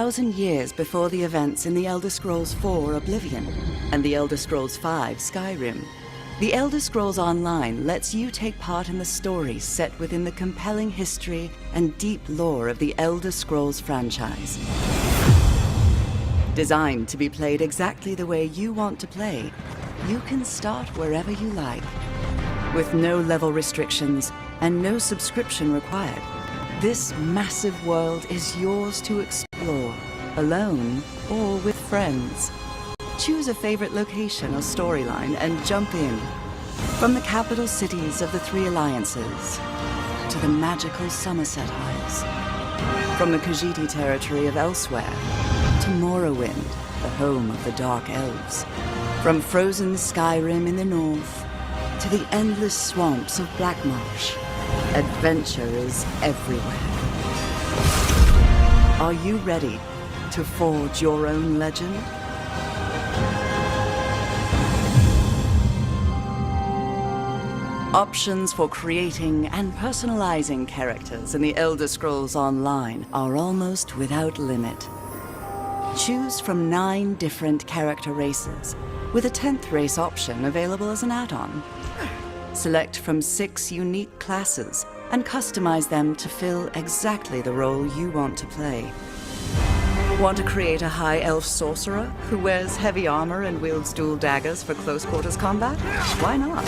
1,000 years before the events in The Elder Scrolls IV: Oblivion and The Elder Scrolls V: Skyrim. The Elder Scrolls Online lets you take part in the stories set within the compelling history and deep lore of the Elder Scrolls franchise. Designed to be played exactly the way you want to play, you can start wherever you like. With no level restrictions and no subscription required, this massive world is yours to explore, alone or with friends. Choose a favorite location or storyline and jump in. From the capital cities of the Three Alliances to the magical Somerset Isles. From the Khajiit territory of Elsewhere to Morrowind, the home of the Dark Elves. From frozen Skyrim in the north to the endless swamps of Blackmarsh, adventure is everywhere. Are you ready to forge your own legend? Options for creating and personalizing characters in the Elder Scrolls Online are almost without limit. Choose from 9 different character races, with a 10th race option available as an add-on. Select from 6 unique classes and customize them to fill exactly the role you want to play. Want to create a high elf sorcerer who wears heavy armor and wields dual daggers for close quarters combat? Why not?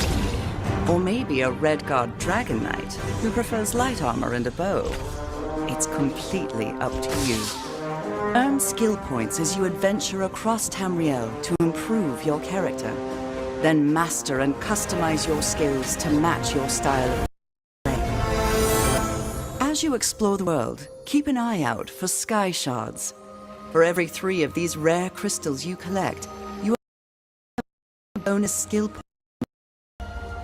Or maybe a Redguard Dragon Knight who prefers light armor and a bow. It's completely up to you. Earn skill points as you adventure across Tamriel to improve your character. Then master and customize your skills to match your style of play. As you explore the world, keep an eye out for sky shards. For every 3 of these rare crystals you collect, you have a bonus skill point.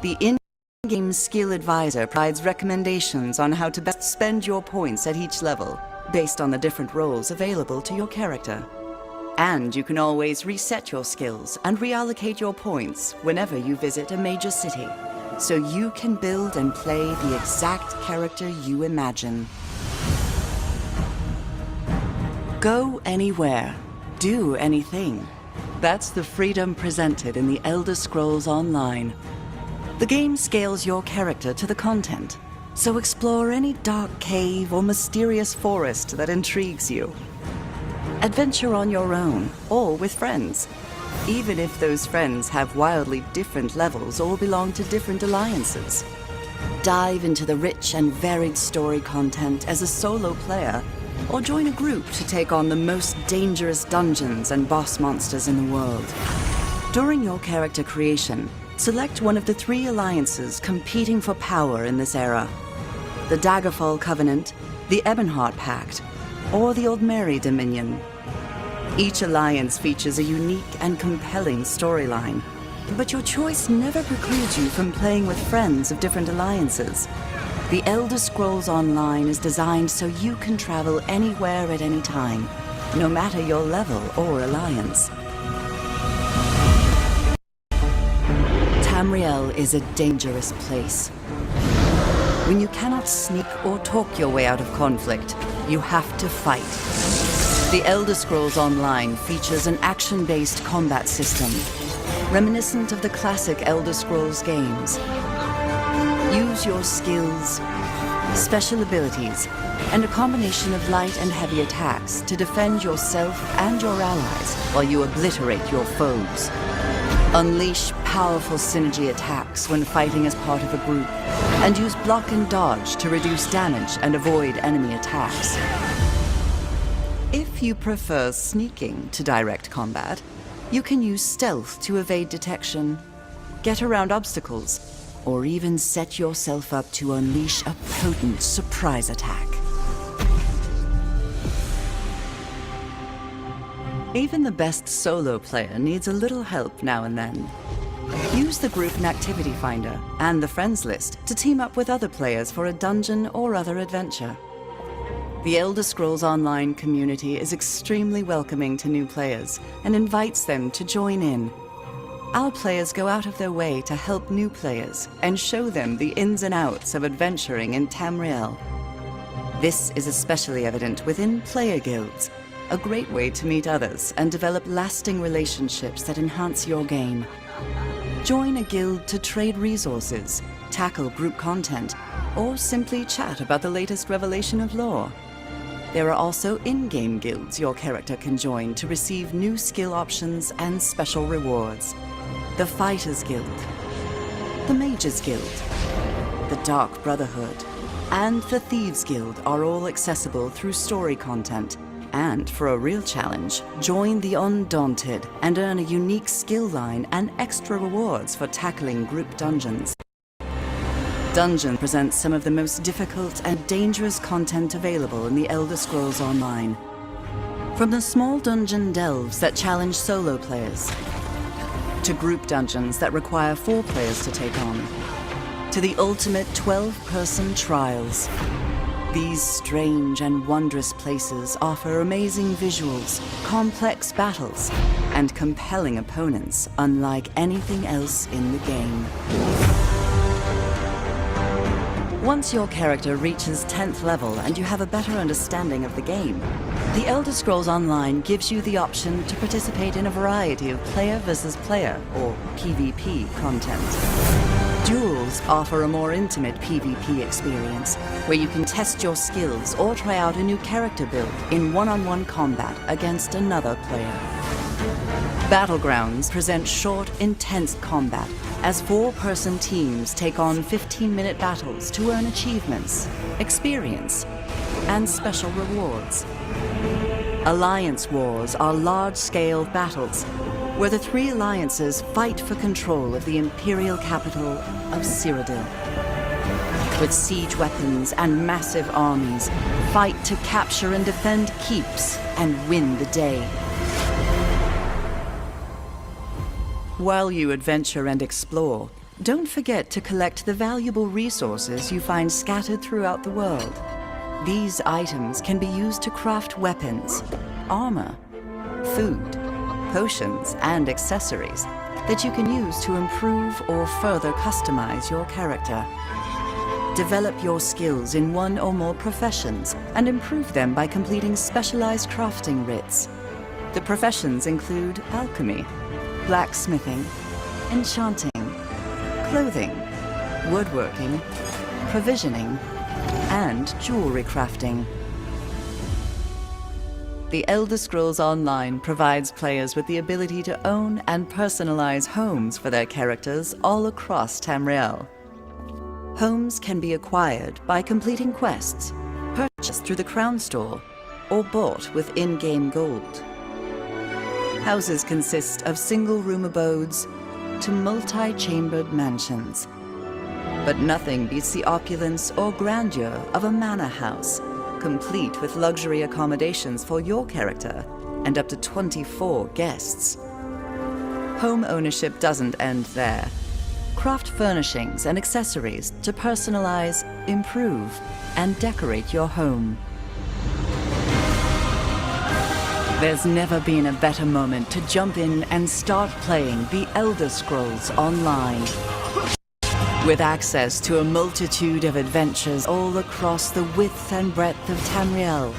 The in-game skill advisor provides recommendations on how to best spend your points at each level, based on the different roles available to your character. And you can always reset your skills and reallocate your points whenever you visit a major city, so you can build and play the exact character you imagine. Go anywhere, do anything. That's the freedom presented in the Elder Scrolls Online. The game scales your character to the content, so explore any dark cave or mysterious forest that intrigues you. Adventure on your own, or with friends, even if those friends have wildly different levels or belong to different alliances. Dive into the rich and varied story content as a solo player, or join a group to take on the most dangerous dungeons and boss monsters in the world. During your character creation, select one of the 3 alliances competing for power in this era: the Daggerfall Covenant, the Ebonheart Pact, or the Old Mary Dominion. Each alliance features a unique and compelling storyline, but your choice never precludes you from playing with friends of different alliances. The Elder Scrolls Online is designed so you can travel anywhere at any time, no matter your level or alliance. Tamriel is a dangerous place. When you cannot sneak or talk your way out of conflict, you have to fight. The Elder Scrolls Online features an action-based combat system, reminiscent of the classic Elder Scrolls games. Use your skills, special abilities, and a combination of light and heavy attacks to defend yourself and your allies while you obliterate your foes. Unleash powerful synergy attacks when fighting as part of a group, and use block and dodge to reduce damage and avoid enemy attacks. If you prefer sneaking to direct combat, you can use stealth to evade detection, get around obstacles, or even set yourself up to unleash a potent surprise attack. Even the best solo player needs a little help now and then. Use the Group and Activity Finder and the Friends list to team up with other players for a dungeon or other adventure. The Elder Scrolls Online community is extremely welcoming to new players and invites them to join in. Our players go out of their way to help new players and show them the ins and outs of adventuring in Tamriel. This is especially evident within player guilds, a great way to meet others and develop lasting relationships that enhance your game. Join a guild to trade resources, tackle group content, or simply chat about the latest revelation of lore. There are also in-game guilds your character can join to receive new skill options and special rewards. The Fighters Guild, the Mages Guild, the Dark Brotherhood, and the Thieves Guild are all accessible through story content. And for a real challenge, join the Undaunted and earn a unique skill line and extra rewards for tackling group dungeons. Dungeon presents some of the most difficult and dangerous content available in the Elder Scrolls Online. From the small dungeon delves that challenge solo players, to group dungeons that require 4 players to take on, to the ultimate 12-person trials. These strange and wondrous places offer amazing visuals, complex battles, and compelling opponents unlike anything else in the game. Once your character reaches 10th level and you have a better understanding of the game, The Elder Scrolls Online gives you the option to participate in a variety of player versus player, or PvP, content. Duels offer a more intimate PvP experience, where you can test your skills or try out a new character build in one-on-one combat against another player. Battlegrounds present short, intense combat, as 4-person teams take on 15-minute battles to earn achievements, experience, and special rewards. Alliance wars are large-scale battles, where the 3 alliances fight for control of the imperial capital of Cyrodiil. With siege weapons and massive armies, fight to capture and defend keeps and win the day. While you adventure and explore, don't forget to collect the valuable resources you find scattered throughout the world. These items can be used to craft weapons, armor, food, potions, and accessories that you can use to improve or further customize your character. Develop your skills in one or more professions and improve them by completing specialized crafting writs. The professions include alchemy, blacksmithing, enchanting, clothing, woodworking, provisioning, and jewelry crafting. The Elder Scrolls Online provides players with the ability to own and personalize homes for their characters all across Tamriel. Homes can be acquired by completing quests, purchased through the Crown Store, or bought with in-game gold. Houses consist of single-room abodes to multi-chambered mansions. But nothing beats the opulence or grandeur of a manor house, complete with luxury accommodations for your character and up to 24 guests. Home ownership doesn't end there. Craft furnishings and accessories to personalize, improve, and decorate your home. There's never been a better moment to jump in and start playing The Elder Scrolls Online. With access to a multitude of adventures all across the width and breadth of Tamriel,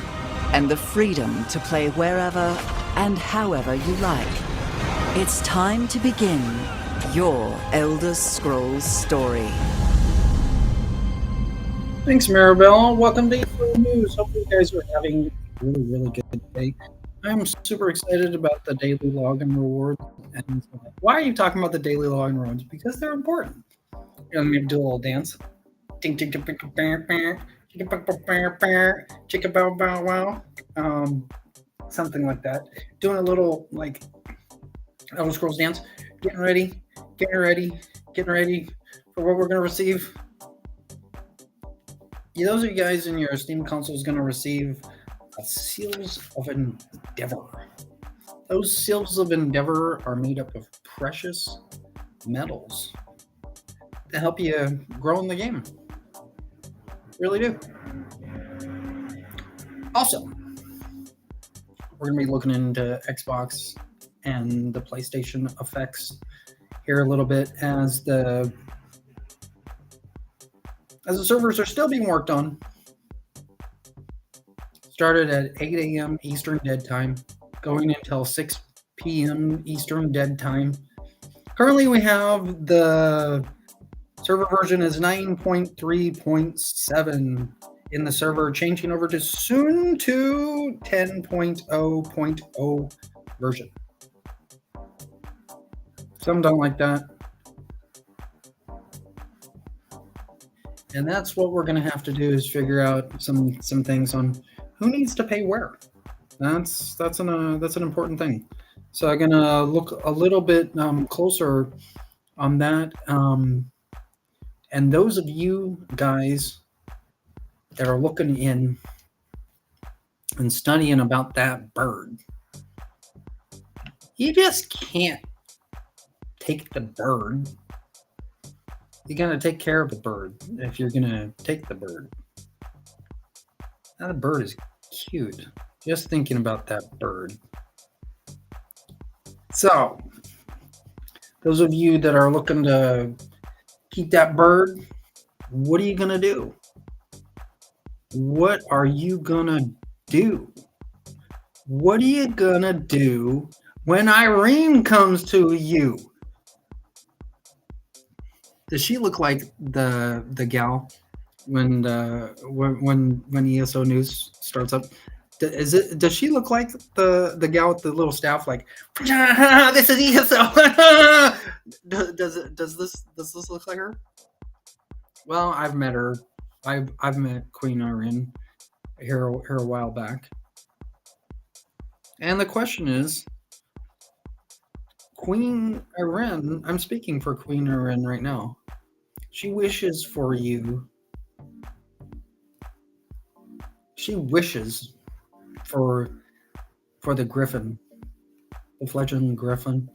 and the freedom to play wherever and however you like, it's time to begin your Elder Scrolls story. Thanks, Maribel. Welcome to ESO News. Hopefully you guys are having a really good day. I'm super excited about the daily login rewards. And why are you talking about the daily login rewards? Because they're important. You know, maybe do a little dance. Ding, ding, ding, ding, ding, ding, chicka bow bow wow. Something like that. Doing a little like Elder Scrolls dance. Getting ready for what we're gonna receive. Yeah, those of you guys in your Steam console is gonna receive Seals of Endeavor. Those Seals of Endeavor are made up of precious metals to help you grow in the game. Really do. Also, we're going to be looking into Xbox and the PlayStation effects here a little bit as the servers are still being worked on. Started at 8 a.m. Eastern Dead Time, going until 6 p.m. Eastern Dead Time. Currently, we have the server version is 9.3.7 in the server, changing over to soon to 10.0.0 version. Some don't like that. And that's what we're going to have to do is figure out some things on who needs to pay where. That's an important thing. So I'm going to look a little bit closer on that. And those of you guys that are looking in and studying about that bird, you just can't take the bird. You got to take care of the bird if you're going to take the bird. Now, the bird is cute. Just thinking about that bird. So, those of you that are looking to keep that bird, what are you going to do? What are you going to do? What are you going to do when Irene comes to you? Does she look like the gal when ESO News starts up? Does she look like the gal with the little staff? Like, this is ESO. Does this look like her? Well, I've met her. I've met Queen Irene here a while back. And the question is, Queen Irene, I'm speaking for Queen Irene right now. She wishes for you. She wishes for the griffin, the fledgling griffin,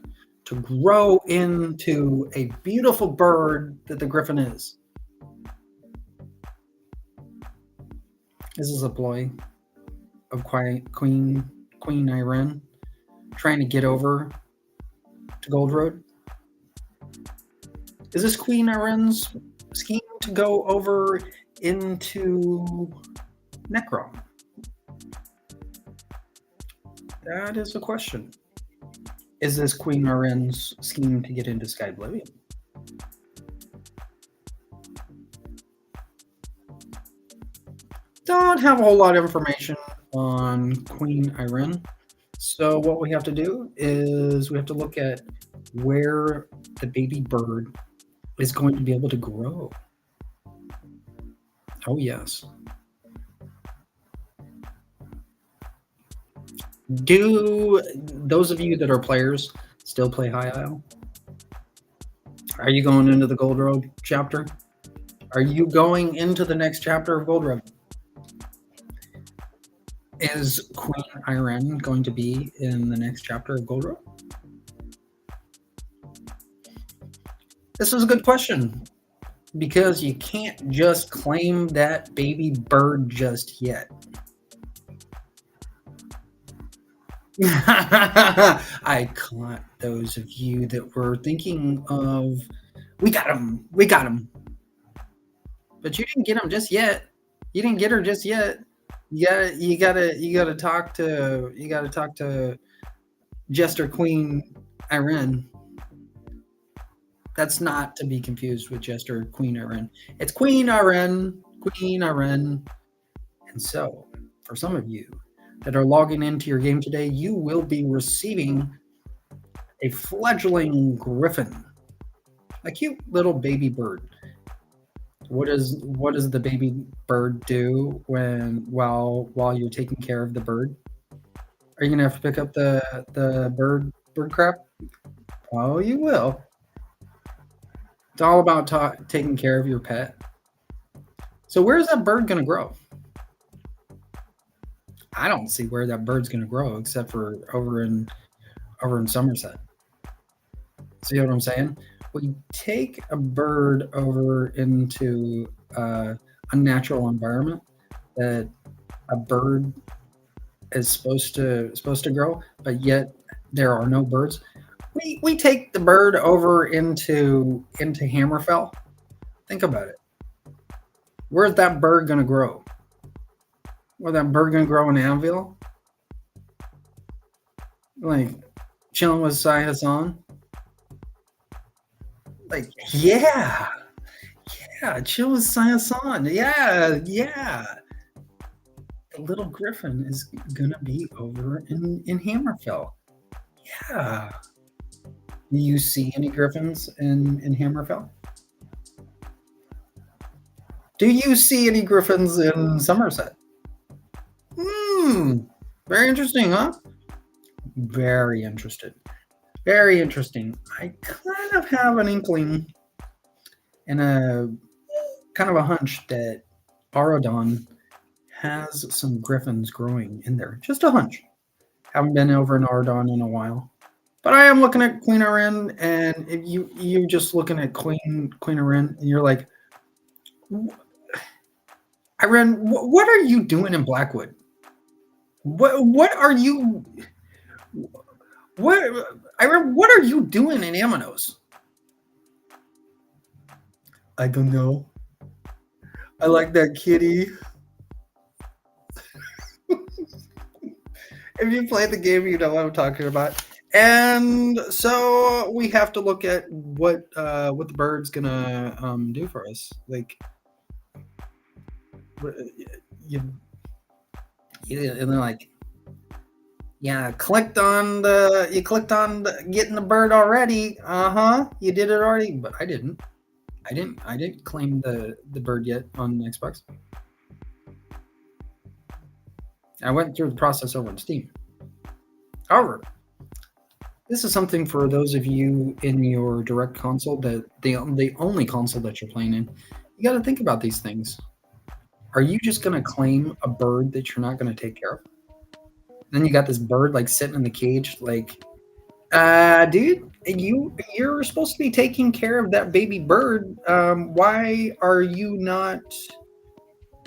to grow into a beautiful bird that the griffin is. This is a ploy of Queen Irene trying to get over to Gold Road. Is this Queen Irene's scheme to go over into Necro? That is the question. Is this Queen Irene's scheme to get into Sky Oblivion? Don't have a whole lot of information on Queen Irene. So what we have to do is we have to look at where the baby bird is going to be able to grow. Oh, yes. Do those of you that are players still play High Isle? Are you going into the Gold Road chapter? Are you going into the next chapter of Gold Road? Is Queen Irene going to be in the next chapter of Gold Road? This is a good question because you can't just claim that baby bird just yet. I caught those of you that were thinking of, we got him. But you didn't get him just yet. You didn't get her just yet. You gotta talk to Jester Queen Irene. That's not to be confused with Jester Queen Irene. It's Queen Irene. And so, for some of you that are logging into your game today, you will be receiving a fledgling griffin, a cute little baby bird. What does the baby bird do while you're taking care of the bird? Are you gonna have to pick up the bird crap? Oh, you will. It's all about taking care of your pet. So where's that bird gonna grow? I don't see where that bird's gonna grow except for over in Somerset. See what I'm saying? We take a bird over into a natural environment that a bird is supposed to grow, but yet there are no birds. We take the bird over into Hammerfell. Think about it. Where's that bird gonna grow? Or that bird gonna grow an anvil? Like chilling with Sai Hassan? Like, yeah, chill with Sai Hassan. Yeah. The little griffin is gonna be over in Hammerfell. Yeah. Do you see any griffins in Hammerfell? Do you see any griffins in Somerset? Hmm. Very interesting, huh? Very interested. Very interesting. I kind of have an inkling and a kind of a hunch that Arodon has some griffins growing in there. Just a hunch. Haven't been over in Arodon in a while. But I am looking at Queen Aryn, and if you're just looking at Queen Aryn, and you're like, Aryn, what are you doing in Blackwood? What are you? What Aryn? What are you doing in Amanos? I don't know. I like that kitty. If you play the game, you know what I'm talking about. And so we have to look at what the bird's gonna do for us. Like you and they're like, yeah, clicked on getting the bird already. You did it already, but I didn't. I didn't claim the bird yet on Xbox. I went through the process over on Steam. However, this is something for those of you in your direct console, that the only console that you're playing in. You got to think about these things. Are you just going to claim a bird that you're not going to take care of? Then you got this bird like sitting in the cage, like, dude, you're supposed to be taking care of that baby bird. Why are you not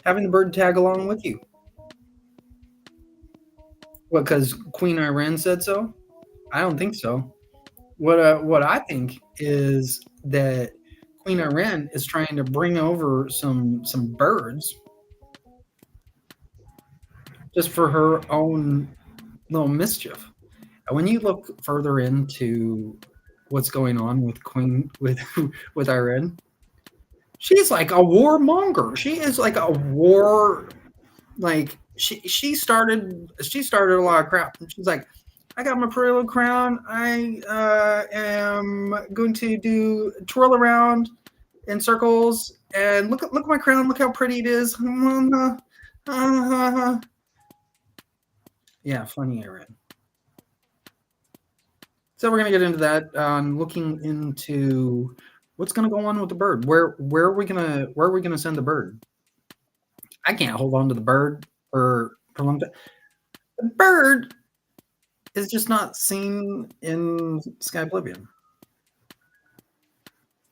having the bird tag along with you? What? Because Queen Aryn said so? I don't think so. What I think is that Queen Aryn is trying to bring over some birds just for her own little mischief. And when you look further into what's going on with with Aryn, she's like a warmonger. She is like a war, like she started a lot of crap. She's like, I got my pretty little crown. I am going to do twirl around in circles and look at my crown. Look how pretty it is. Yeah, funny, Aaron. So we're gonna get into that. Looking into what's gonna go on with the bird. Where are we gonna send the bird? I can't hold on to the bird for a long time. The bird is just not seen in Sky Oblivion.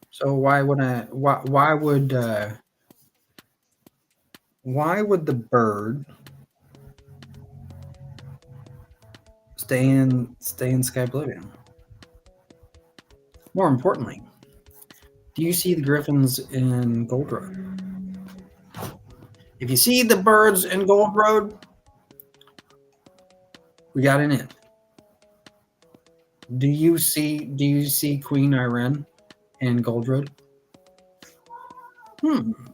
So why would the bird stay in Sky Oblivion? More importantly, do you see the griffins in Gold Road? If you see the birds in Gold Road, we got an in. Do you see Queen Aryn in Gold Road?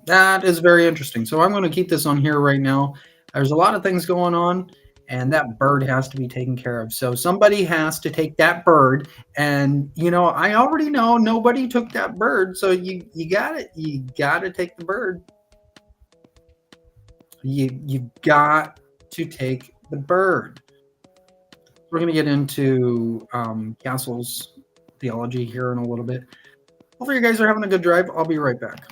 That is very interesting. So I'm going to keep this on here right now. There's a lot of things going on, and that bird has to be taken care of. So somebody has to take that bird, and I already know nobody took that bird. So you got it. You got to take the bird. You got to take the bird. We're going to get into Castle's theology here in a little bit. Hopefully you guys are having a good drive. I'll be right back.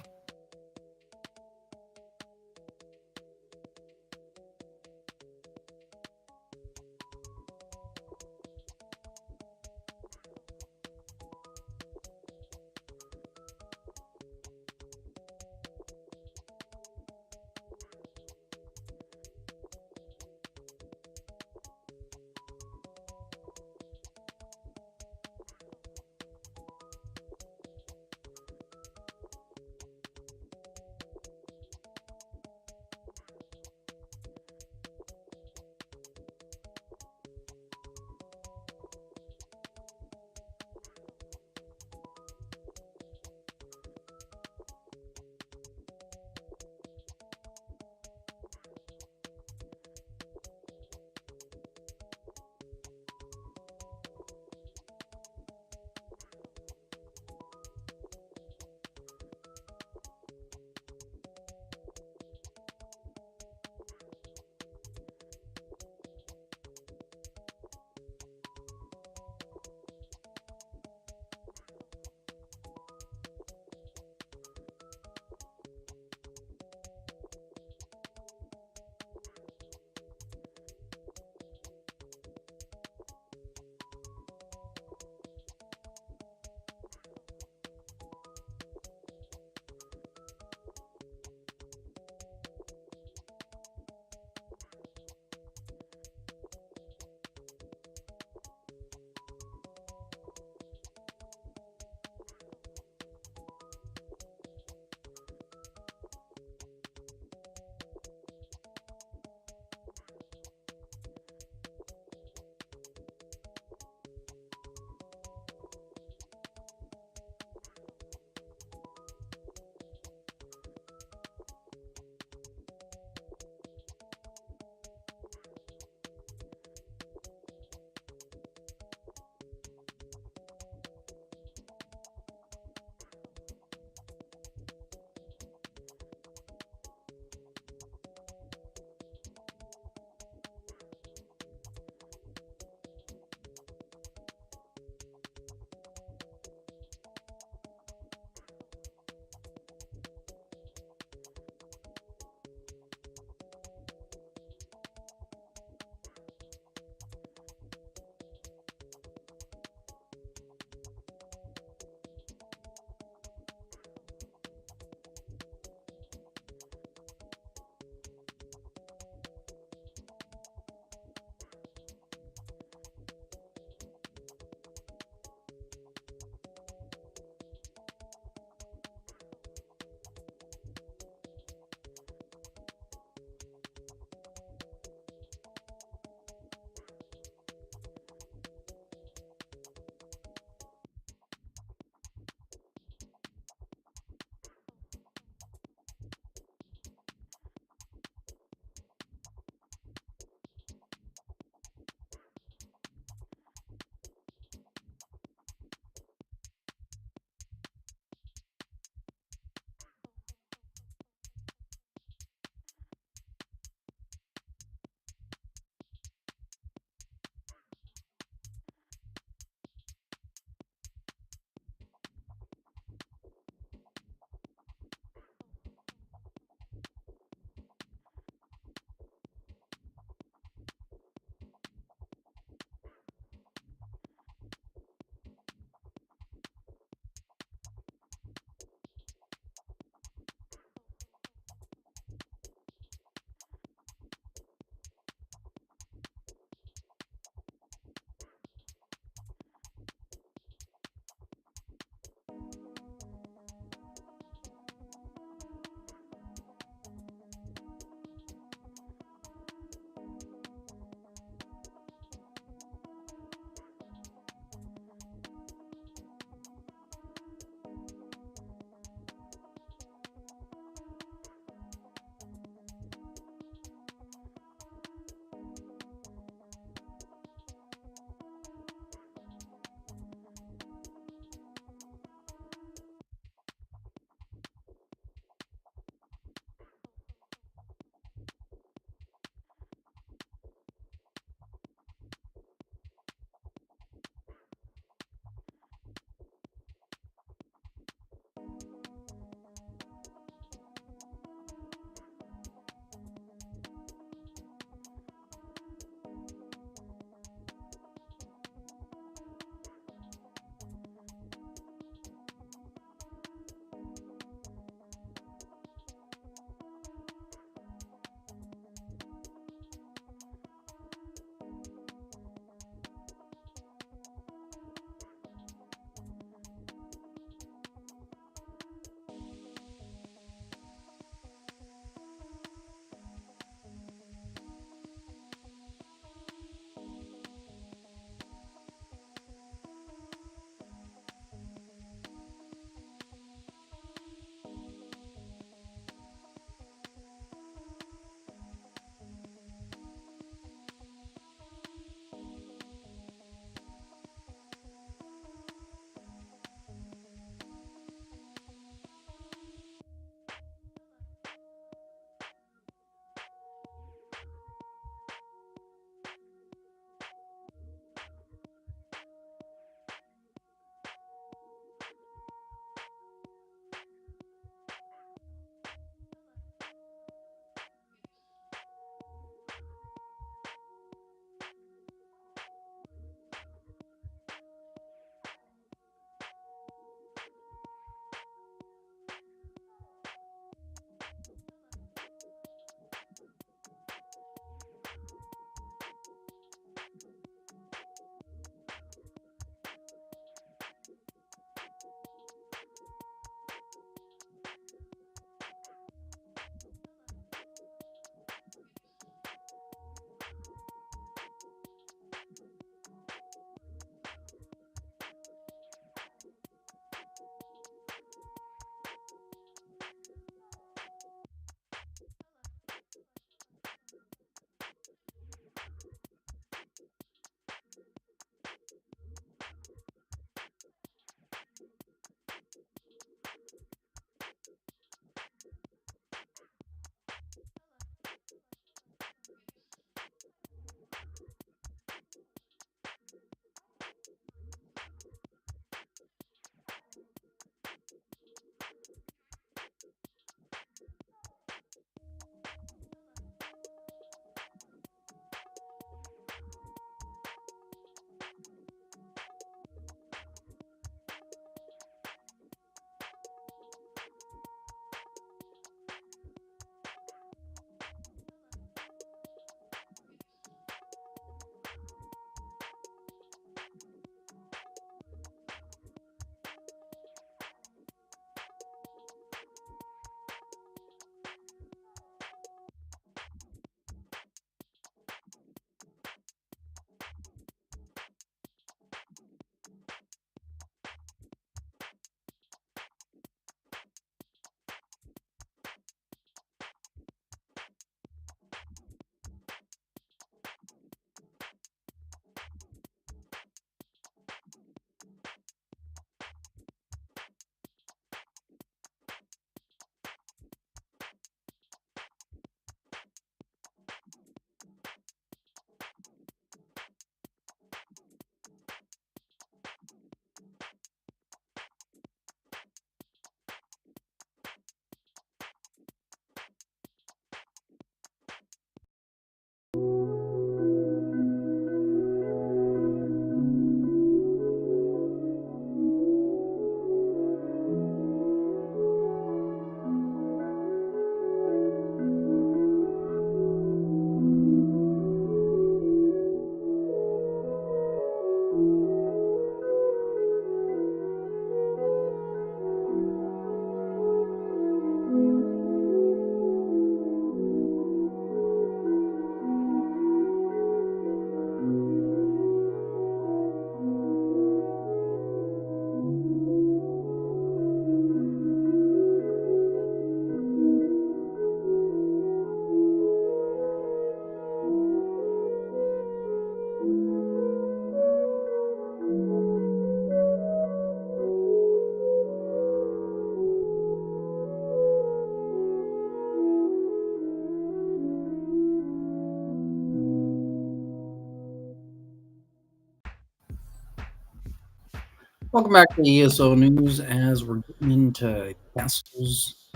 Welcome back to the ESO news as we're getting into castles.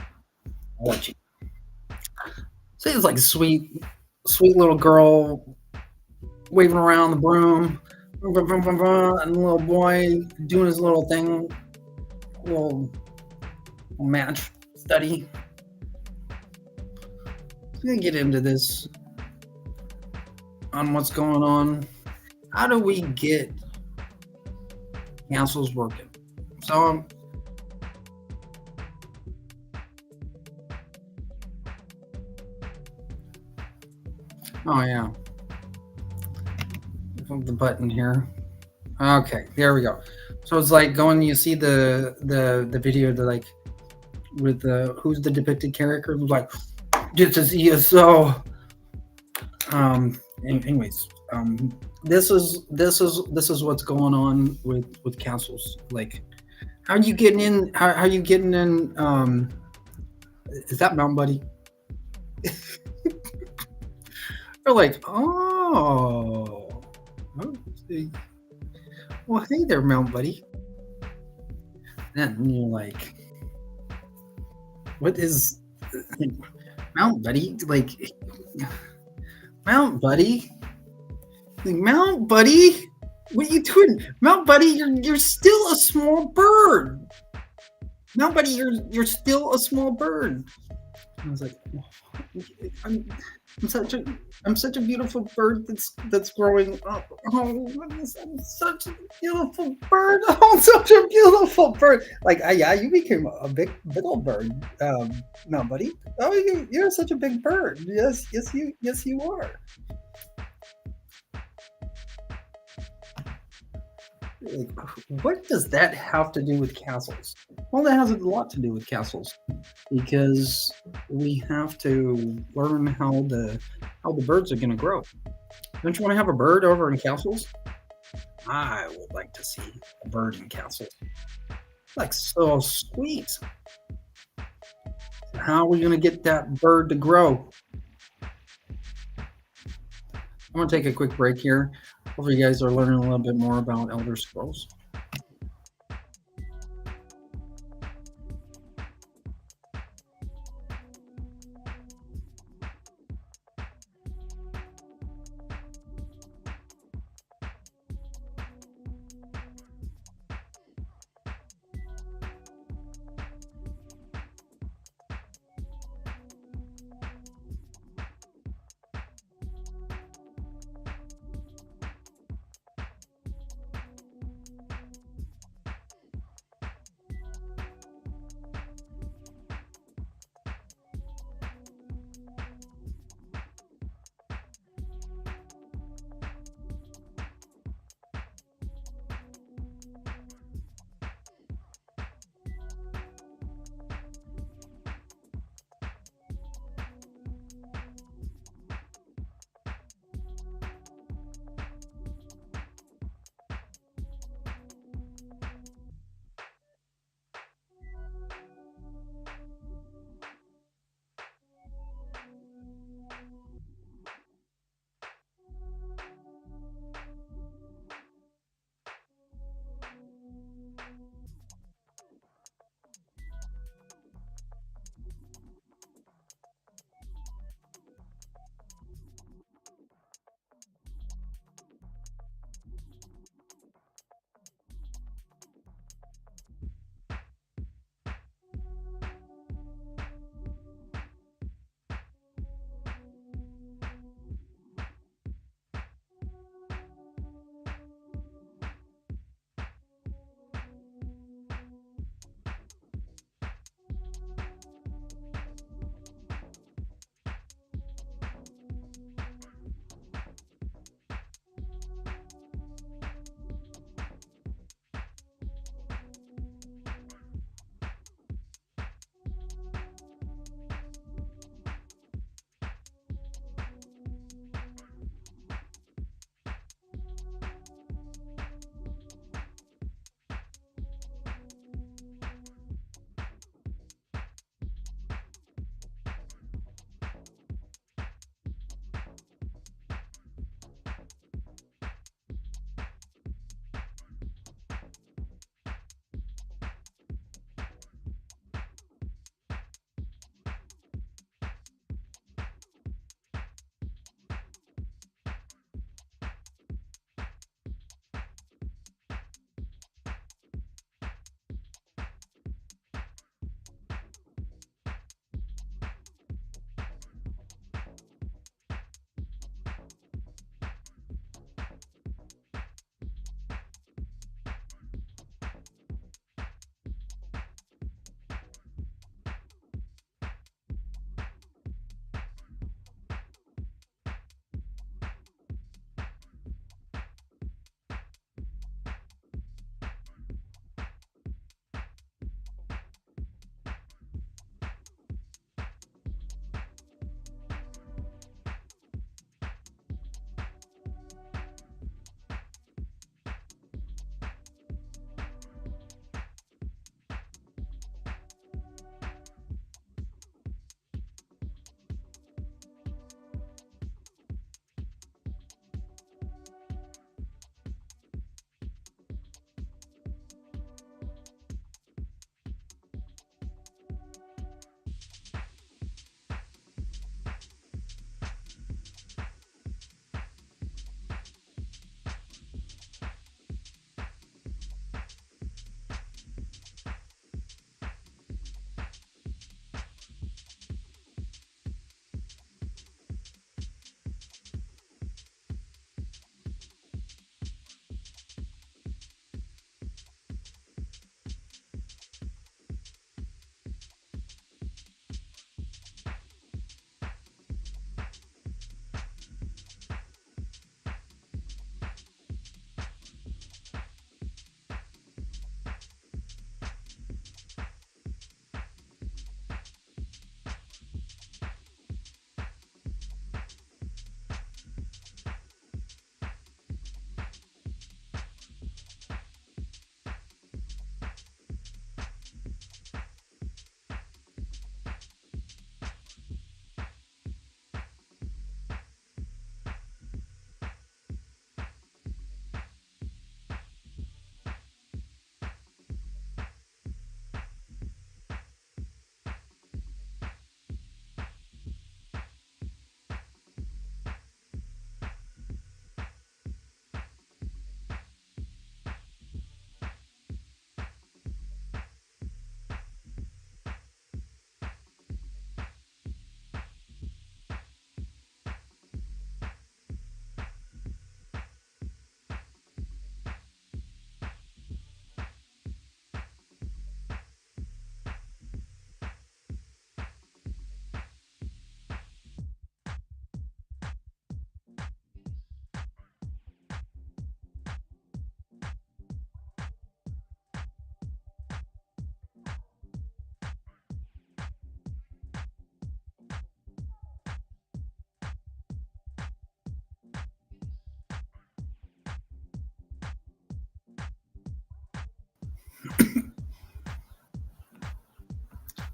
See, it's like a sweet little girl waving around the broom, and the little boy doing his little thing, little match study. We're gonna get into this on what's going on. How do we get castles working? So oh yeah, flip the button here. Okay, there we go. So it's like going. You see the video, like with the who's the depicted character? Like this is ESO. Anyways, this is what's going on with castles. Like, how are you getting in? How are you getting in? Is that Mount Buddy? They're like, oh, well, hey there, Mount Buddy. Then you're like, what is Mount Buddy? Like, Mount Buddy? Like, Mount Buddy? What are you doing? Mount Buddy, you're still a small bird. Mount Buddy, you're still a small bird. I was like, I'm such a beautiful bird that's growing up. Oh, I'm such a beautiful bird. Oh, I'm such a beautiful bird. Like, yeah, you became a big old bird, Mount Buddy. Oh, you're such a big bird. Yes, you are. Like, what does that have to do with castles? Well, that has a lot to do with castles because we have to learn how the birds are going to grow. Don't you want to have a bird over in castles? I would like to see a bird in castles. Like, so sweet. How are we going to get that bird to grow? I'm going to take a quick break here. Hopefully you guys are learning a little bit more about Elder Scrolls.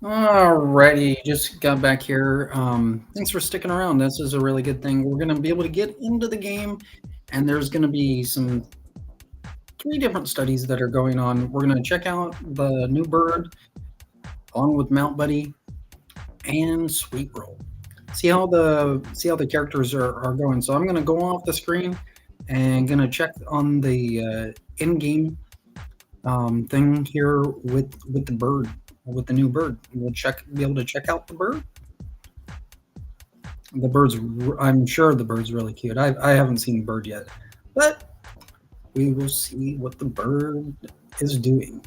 Alrighty, just got back here. Thanks for sticking around. This is a really good thing. We're going to be able to get into the game, and there's going to be three different studies that are going on. We're going to check out the new bird, along with Mount Buddy and Sweet Roll. See how the characters are going. So I'm going to go off the screen and going to check on the in-game thing here with the bird, with the new bird. We'll be able to check out the bird. The bird's, I'm sure the bird's really cute. I haven't seen the bird yet, but we will see what the bird is doing.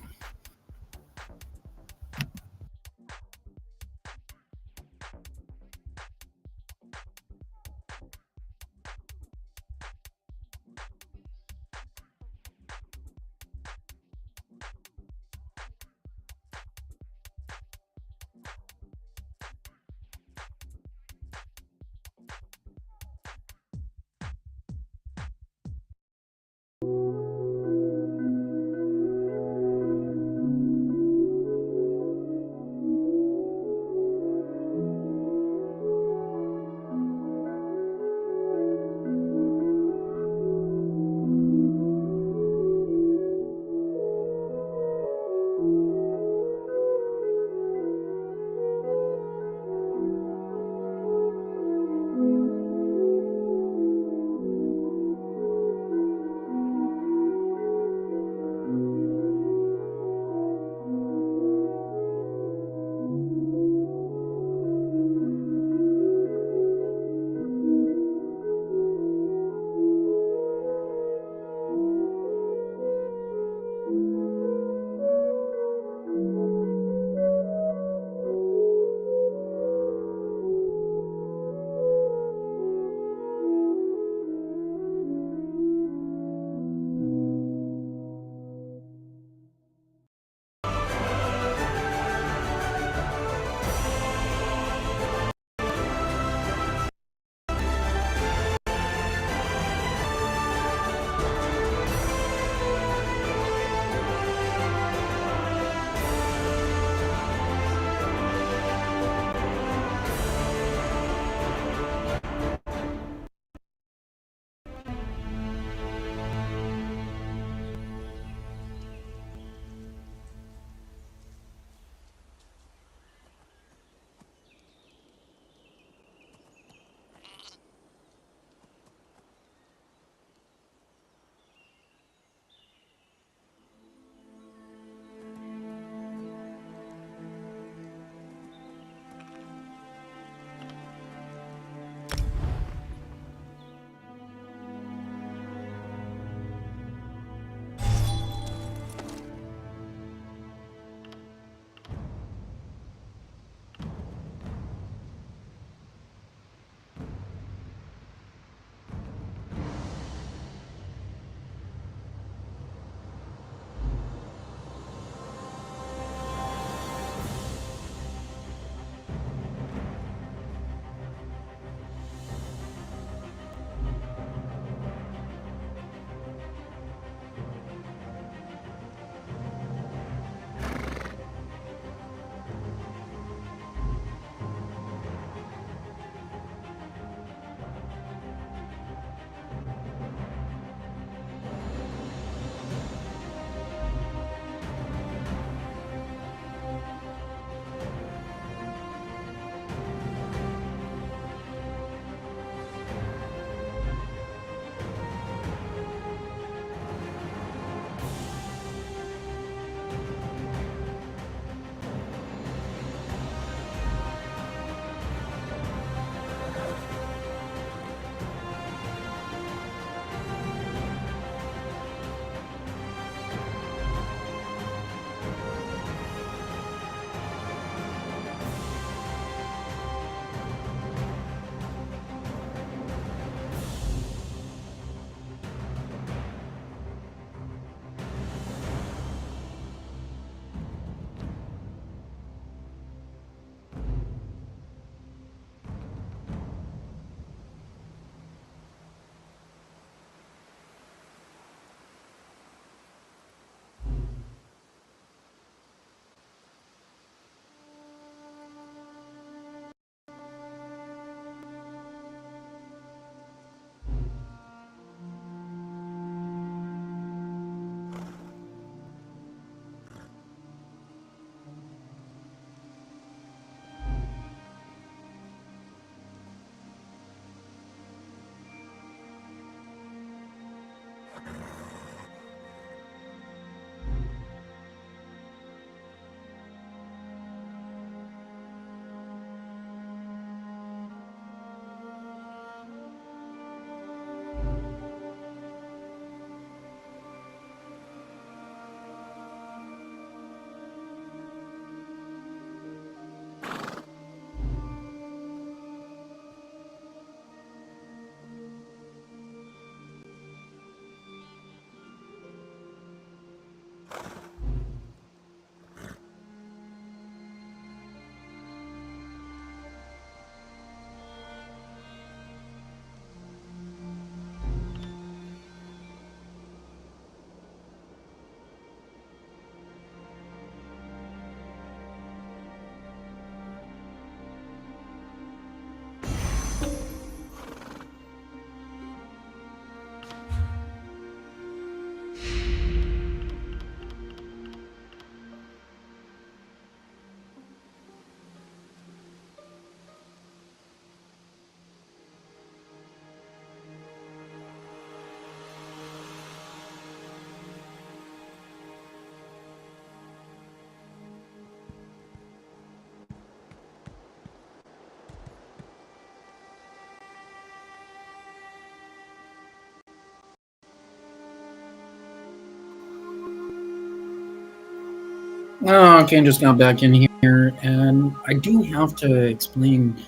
Oh, okay, just got back in here, and I do have to explain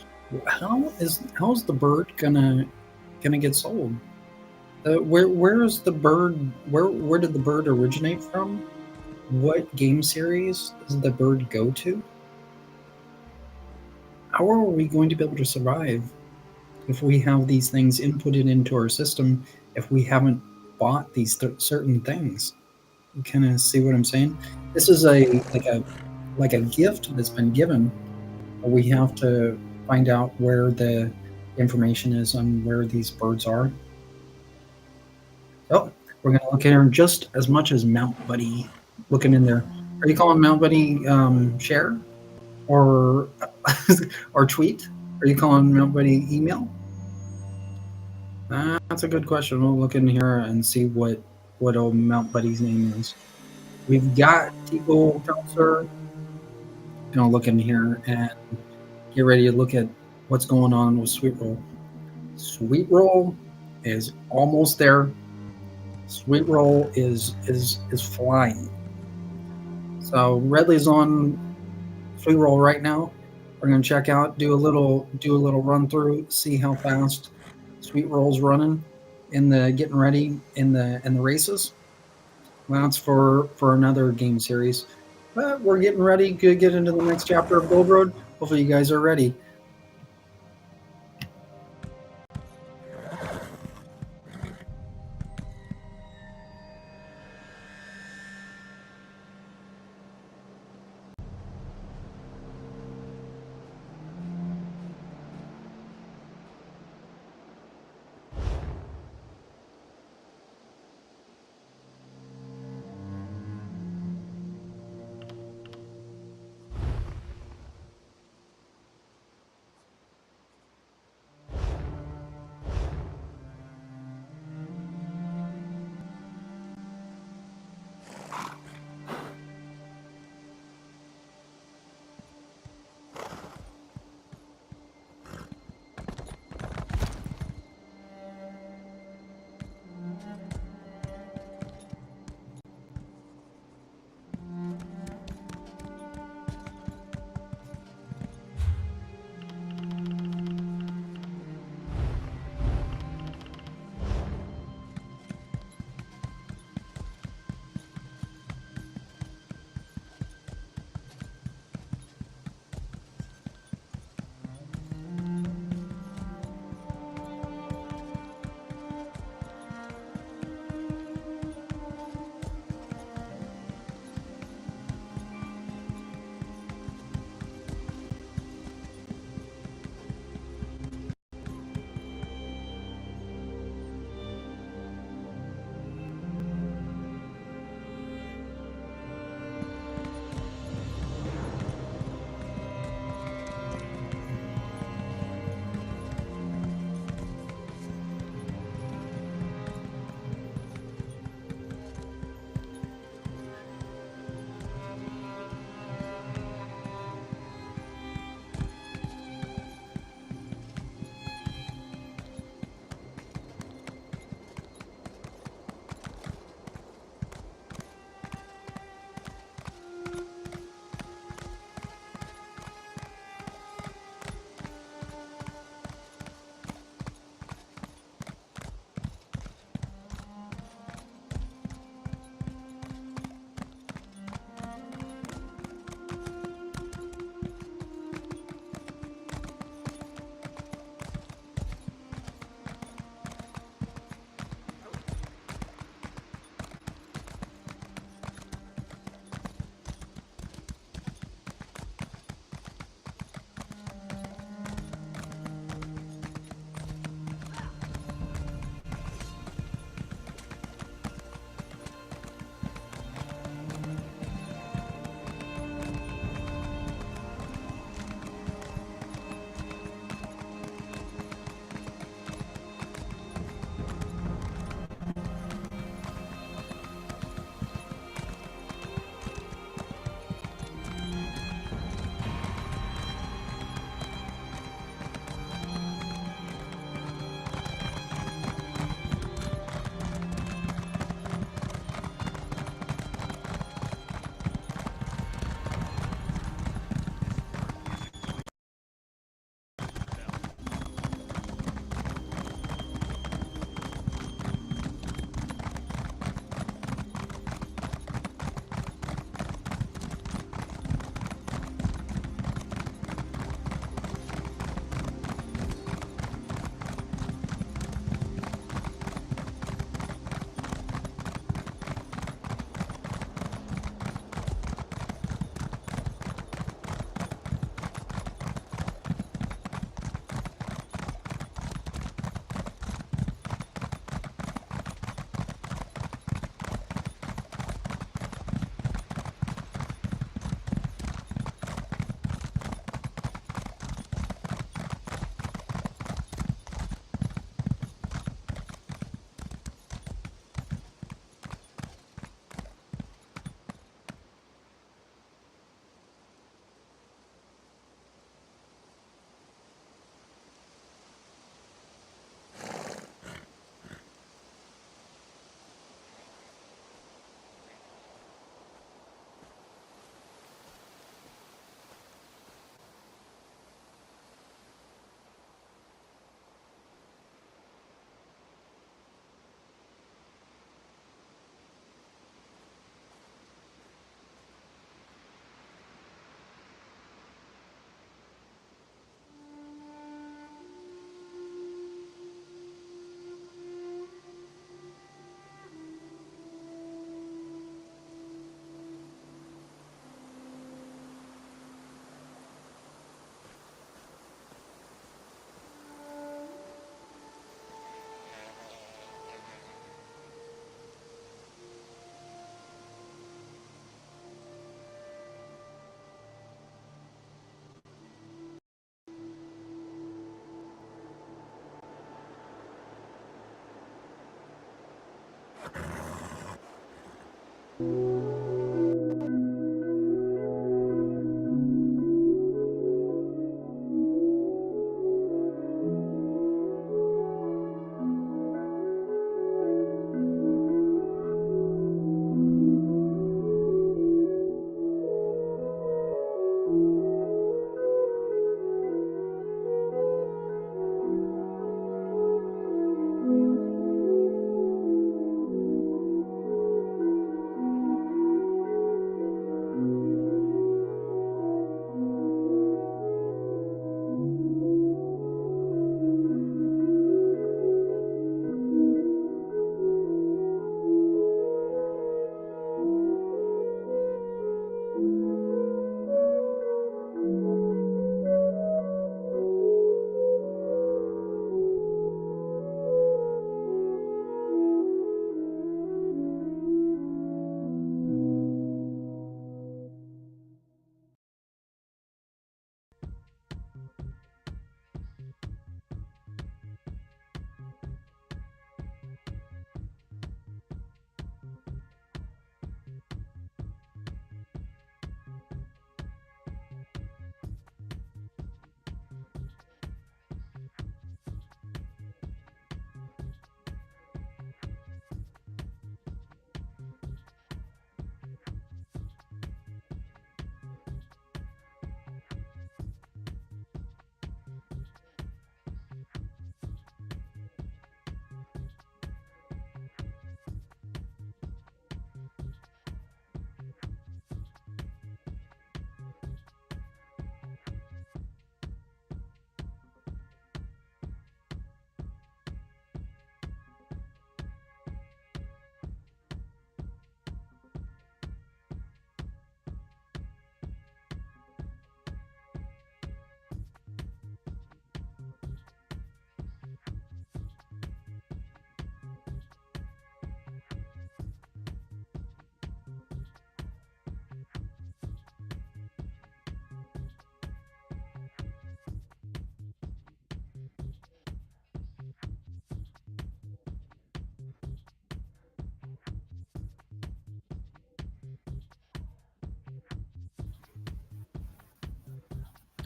how's the bird gonna get sold? Where is the bird? Where did the bird originate from? What game series does the bird go to? How are we going to be able to survive if we have these things inputted into our system if we haven't bought these certain things? You kind of see what I'm saying? This is a gift that's been given. We have to find out where the information is on where these birds are. So we're going to look at her just as much as Mount Buddy looking in there. Are you calling Mount Buddy share or or tweet? Are you calling Mount Buddy email? That's a good question. We'll look in here and see what old Mount Buddy's name is. We've got Teagle Counselor. Gonna look in here and get ready to look at what's going on with Sweet Roll. Sweet Roll is almost there. Sweet Roll is flying. So Redley's on Sweet Roll right now. We're gonna check out, do a little run through, see how fast Sweet Roll's running in the getting ready in the races. That's for another game series. But we're getting ready to get into the next chapter of Gold Road. Hopefully you guys are ready.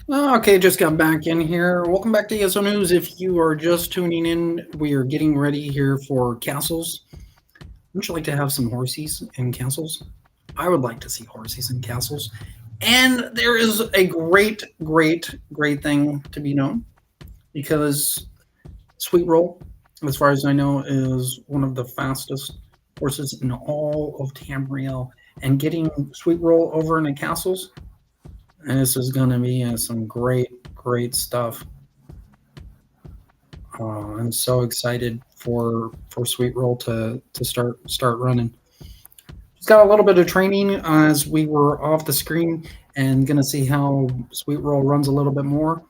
Okay, just got back in here. Welcome back to ESO News. If you are just tuning in, we are getting ready here for castles. Would you like to have some horsies in castles? I would like to see horsies in castles. And there is a great thing to be known because Sweet Roll, as far as I know, is one of the fastest horses in all of Tamriel. And getting Sweet Roll over into castles, and this is going to be some great stuff. I'm so excited for Sweet Roll to start running. Just got a little bit of training as we were off the screen, and gonna see how Sweet Roll runs a little bit more.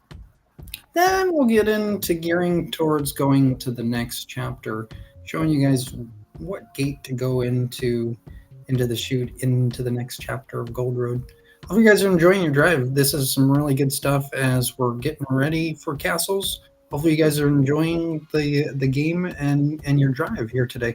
Then we'll get into gearing towards going to the next chapter, showing you guys what gate to go into the chute into the next chapter of Gold Road. Hope you guys are enjoying your drive. This is some really good stuff as we're getting ready for castles. Hopefully you guys are enjoying the game and your drive here today.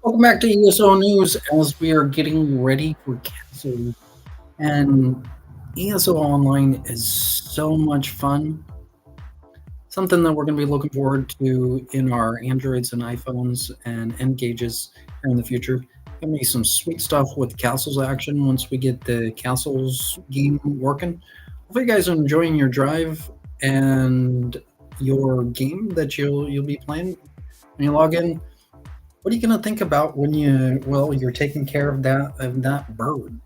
Welcome back to ESO News as we are getting ready for Castle. And ESO Online is so much fun. Something that we're going to be looking forward to in our Androids and iPhones and N gauges here in the future. Going to be some sweet stuff with Castles action once we get the Castles game working. Hope you guys are enjoying your drive and your game that you'll be playing when you log in. What are you going to think about when you're taking care of that bird?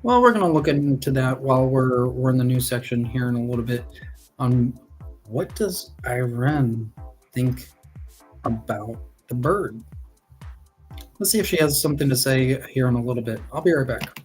Well, we're going to look into that while we're in the news section here in a little bit on what does Irene think about the bird. Let's see if she has something to say here in a little bit. I'll be right back.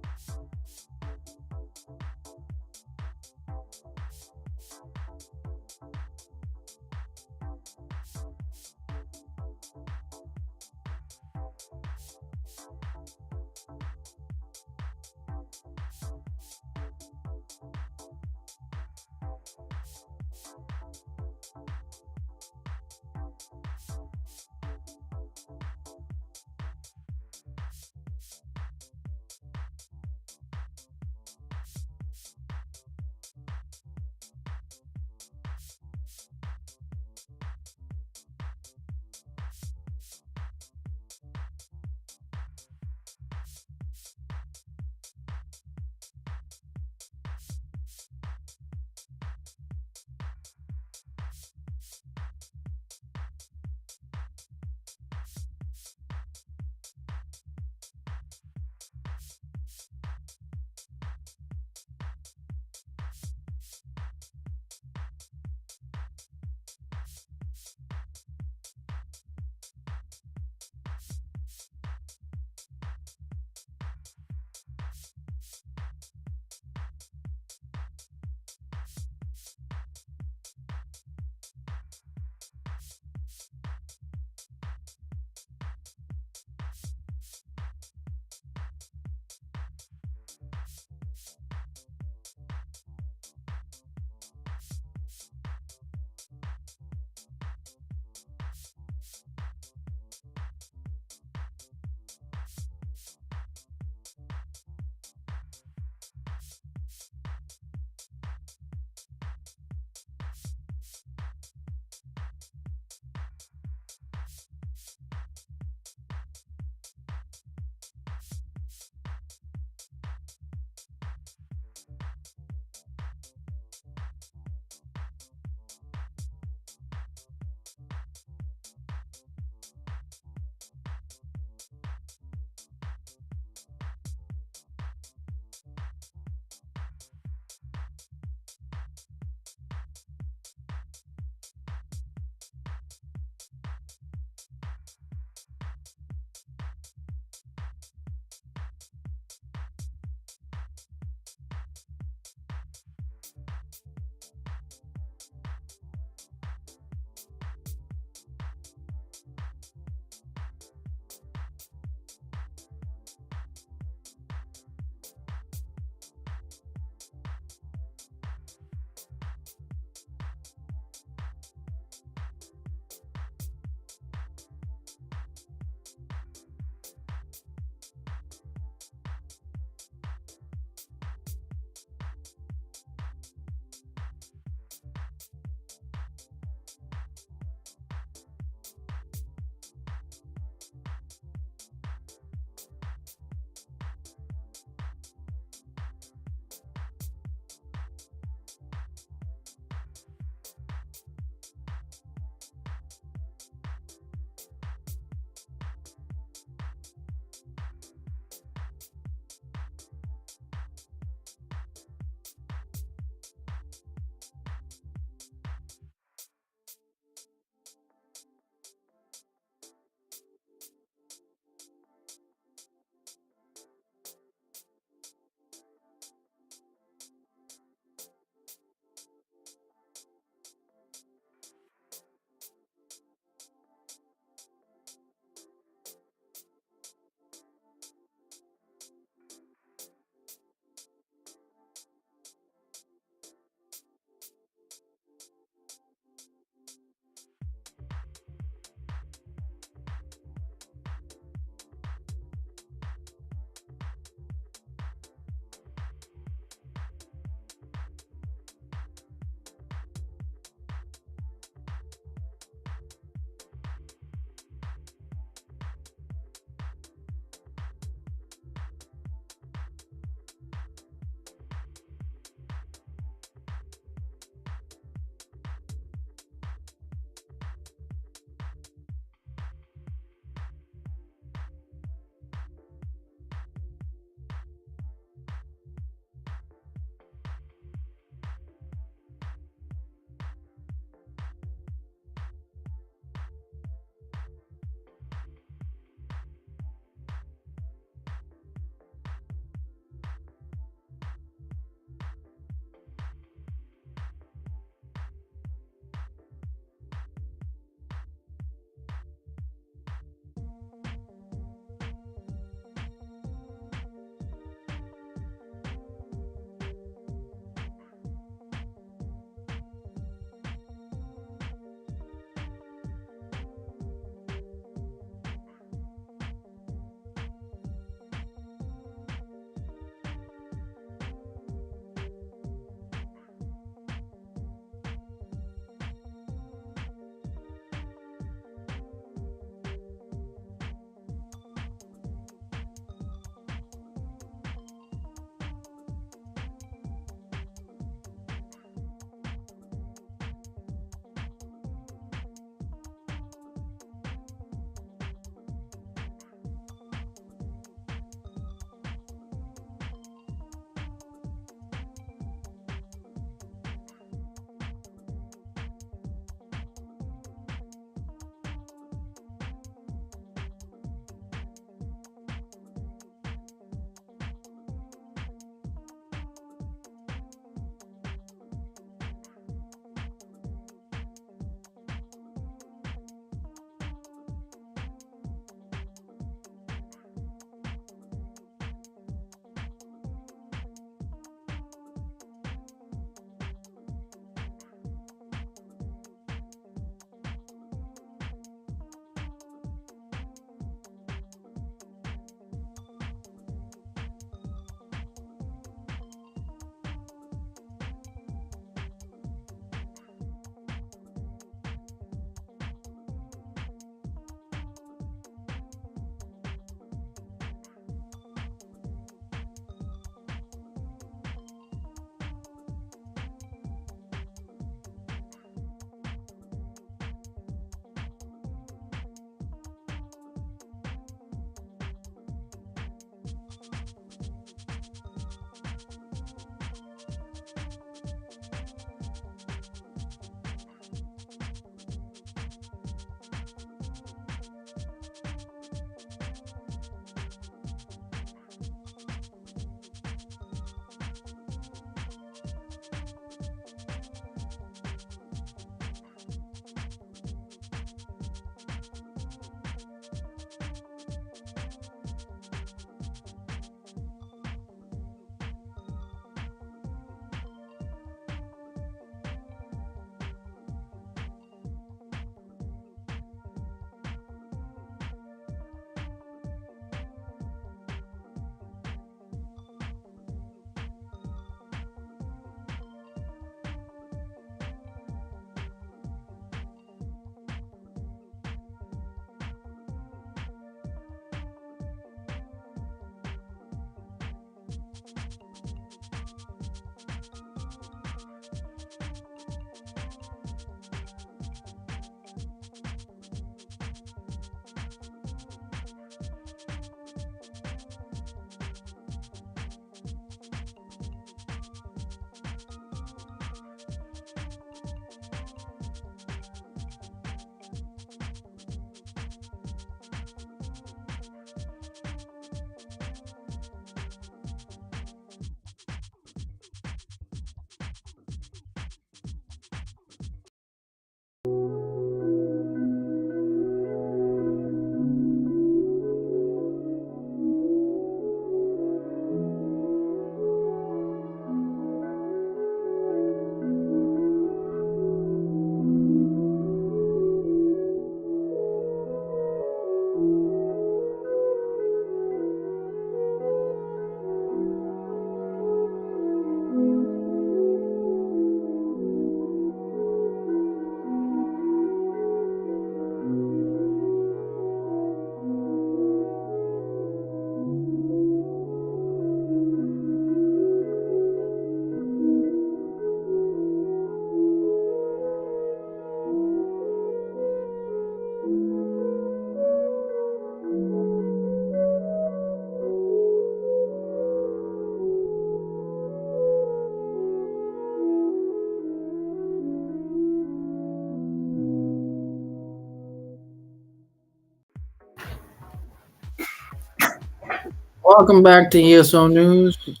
Welcome back to ESO News.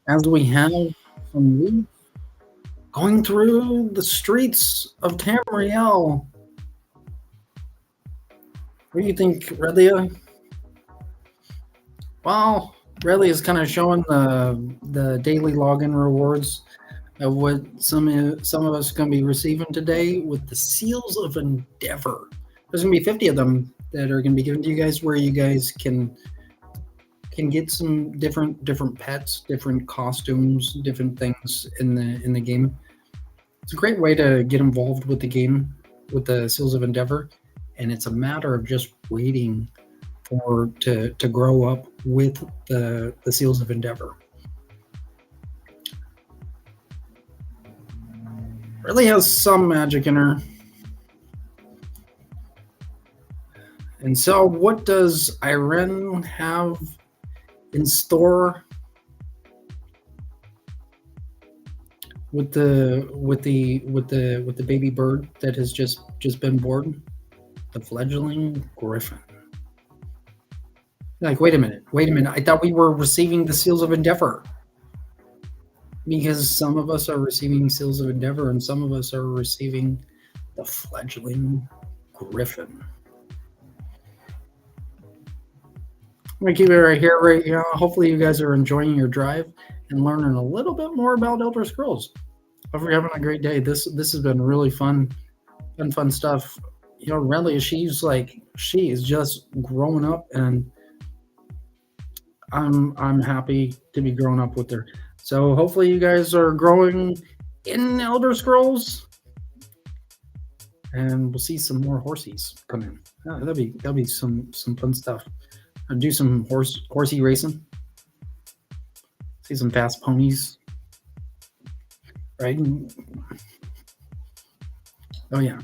As we have some news going through the streets of Tamriel. What do you think, Relia? Well, Relia is kind of showing the daily login rewards of what some of us are going to be receiving today with the Seals of Endeavor. There's going to be 50 of them that are going to be given to you guys, where you guys can get some different pets, different costumes, different things in the game. It's a great way to get involved with the game with the Seals of Endeavor, and it's a matter of just waiting to grow up with the Seals of Endeavor. Really has some magic in her. And so, what does Irene have in store with the baby bird that has just been born? The fledgling griffin. Like, wait a minute. I thought we were receiving the Seals of Endeavor. Because some of us are receiving Seals of Endeavor and some of us are receiving the fledgling griffin. I'm going to keep it right here, right here. Hopefully you guys are enjoying your drive and learning a little bit more about Elder Scrolls. Hope you're having a great day. This has been really fun stuff. You know, really, she is just growing up, and I'm happy to be growing up with her. So hopefully you guys are growing in Elder Scrolls, and we'll see some more horsies come in. That'll be some fun stuff. I'll do some horsey racing. See some fast ponies. Right? Oh yeah.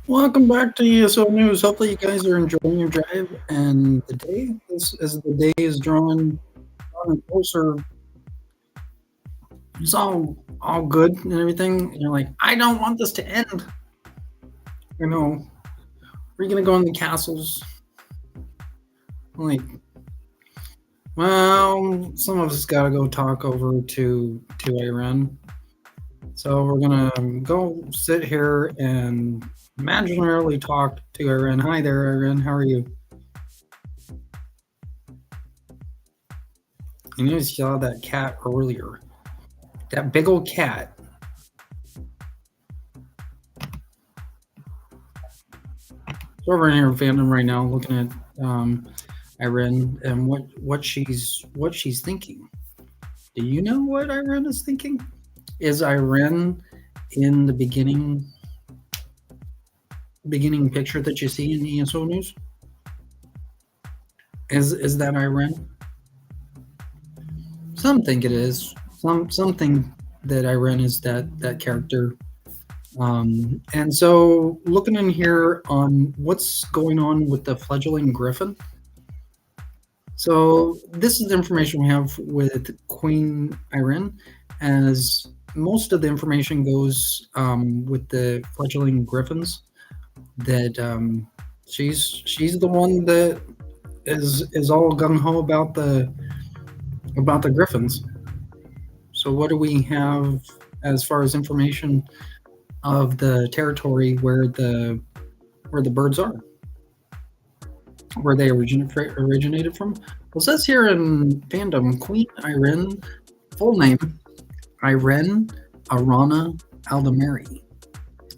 Welcome back to ESO News. Hopefully, you guys are enjoying your drive. And the day, as the day is drawing closer, it's all good and everything. And you're like, I don't want this to end. You know, we're gonna go in the castles. I'm like, well, some of us gotta go talk over to Iran. So we're gonna go sit here and imaginarily talk to Iran. Hi there, Iran. How are you? You know, you saw that cat earlier. That big old cat. So over in here fandom right now, looking at Irene and what she's thinking. Do you know what Irene is thinking? Is Irene in the beginning picture that you see in ESO news? Is that Irene? Some think it is. Some think that Irene is that character. And so looking in here on what's going on with the fledgling griffin. So this is the information we have with Queen Irene, as most of the information goes with the fledgling griffins. That she's the one that is all gung ho about the griffins. So what do we have as far as information of the territory where the birds are, where they originated from? Well, it says here in fandom, Queen Irene, full name Irene Arana Aldemari,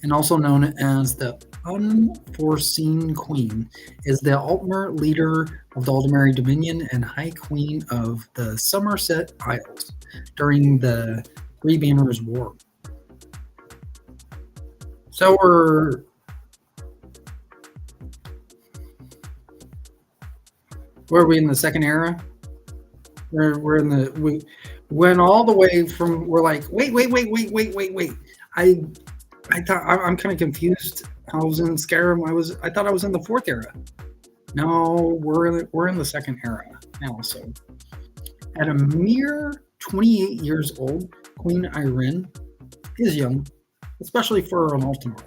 and also known as the Unforeseen Queen, is the ultimate leader of the Aldemari Dominion and High Queen of the Somerset Isles during the Three Banners War. So where are we in the second era? We're in the we went all the way from. We're like wait. I thought I'm kind of confused. I was in Skyrim. I thought I was in the fourth era. No, we're in the second era now. So at a mere 28 years old, Queen Irene is young, especially for an Ultimate.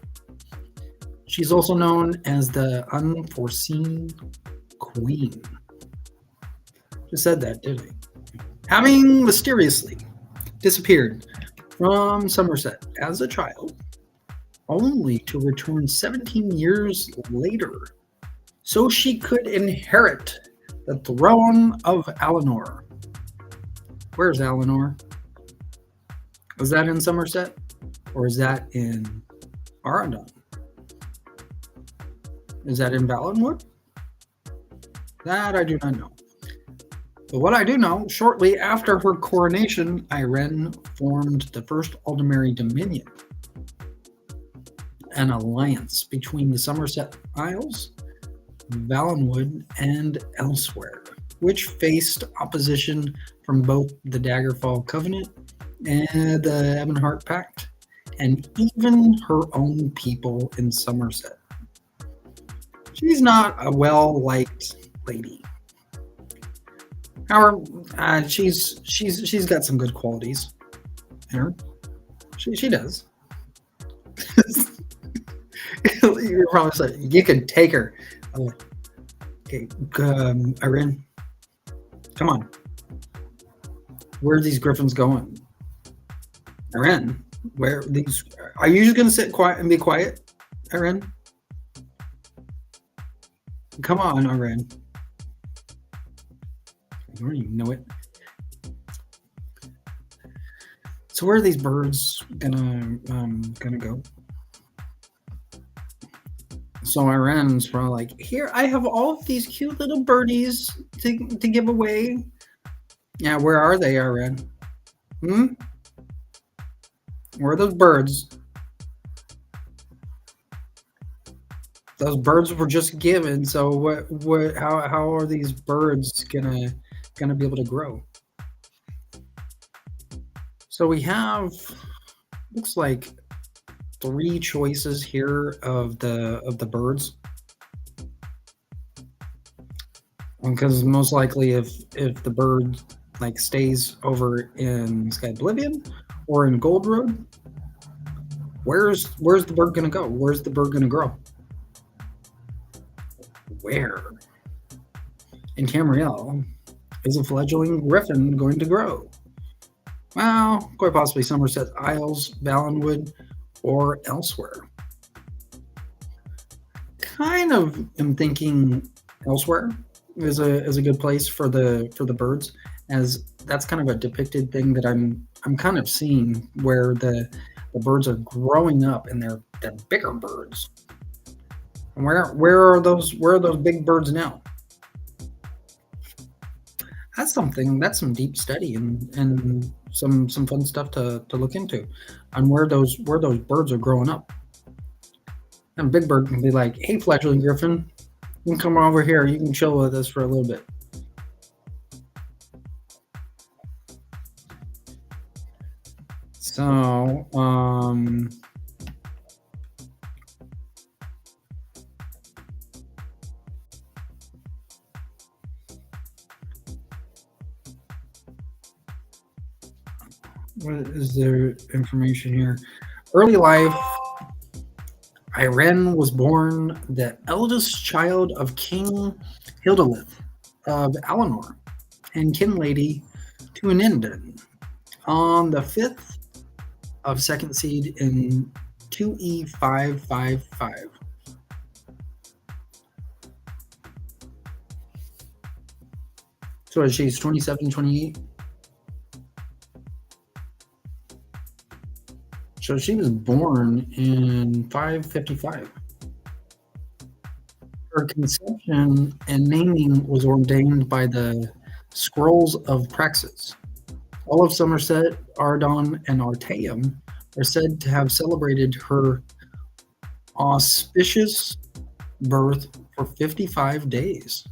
She's also known as the Unforeseen Queen. Just said that, didn't I? Having mysteriously disappeared from Somerset as a child, only to return 17 years later, so she could inherit the throne of Alinor. Where's Alinor? Was that in Somerset? Or is that in Aradon? Is that in Valenwood? That I do not know. But what I do know, shortly after her coronation, Irene formed the first Aldemari Dominion, an alliance between the Somerset Isles, Valenwood, and elsewhere, which faced opposition from both the Daggerfall Covenant and the Ebonheart Pact, and even her own people in Somerset. She's not a well-liked lady. However, she's got some good qualities in her. She does. You're probably saying you can take her. Okay, Irene, come on. Where are these griffins going? Irene, where are these? Are you just gonna sit quiet and be quiet, Irene? Come on, Irene. I don't even know it. So where are these birds gonna go? So Irene's probably like, here, I have all of these cute little birdies to give away. Yeah, where are they, Irene? Where are those birds? Those birds were just given. So what? How are these birds gonna be able to grow? So we have, looks like 3 choices here of the birds, because most likely if the bird like stays over in Sky Oblivion or in Gold Road, where's the bird gonna go? Where's the bird gonna grow? Where? In Tamriel, is a fledgling griffin going to grow? Well, quite possibly Somerset Isles, Valenwood, or elsewhere. Kind of am thinking elsewhere, is a good place for the birds, as that's kind of a depicted thing that I'm kind of seeing where the birds are growing up and they're bigger birds. And where are those big birds now? That's some deep study and some fun stuff to look into on where those birds are growing up. And Big Bird can be like, "Hey, fledgling griffin, you can come over here. You can chill with us for a little bit." So, what is there information here? Early life. Irene was born the eldest child of King Hildolith of Alinor and kin lady to Aninden on the 5th of second seed in 2E555. So she's 27, 28. So she was born in 555. Her conception and naming was ordained by the Scrolls of Praxis. All of Somerset, Ardon, and Artaeum are said to have celebrated her auspicious birth for 55 days.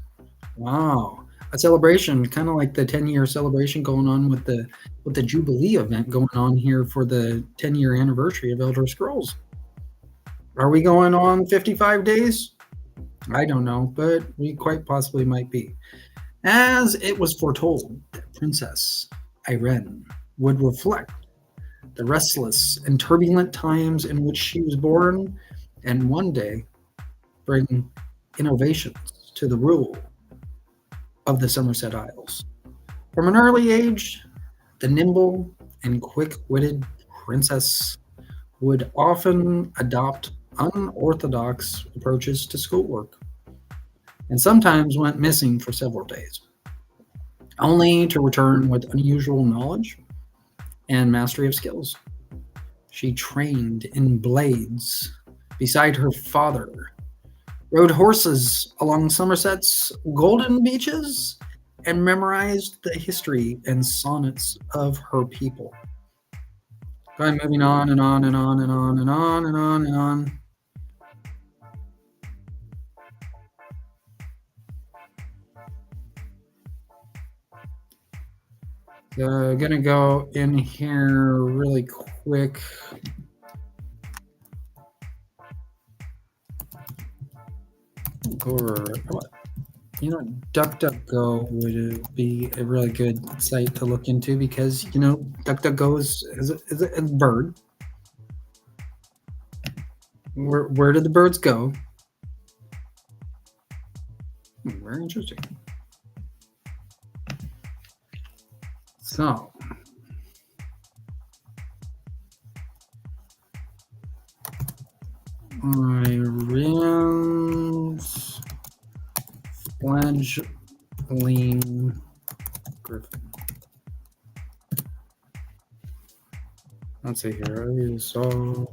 Wow. A celebration, kind of like the 10-year celebration going on with the Jubilee event going on here for the 10-year anniversary of Elder Scrolls. Are we going on 55 days? I don't know, but we quite possibly might be. As it was foretold that Princess Irene would reflect the restless and turbulent times in which she was born, and one day bring innovations to the rule of the Somerset Isles. From an early age, the nimble and quick-witted princess would often adopt unorthodox approaches to schoolwork, and sometimes went missing for several days, only to return with unusual knowledge and mastery of skills. She trained in blades beside her father, rode horses along Somerset's golden beaches, and memorized the history and sonnets of her people. I'm moving on and on and on and on and on and on and on. Gonna go in here really quick. Or DuckDuckGo would be a really good site to look into because DuckDuckGo is a bird. Where did the birds go? Very interesting. So, Irene's fledgling griffin. Let's see here. ESO.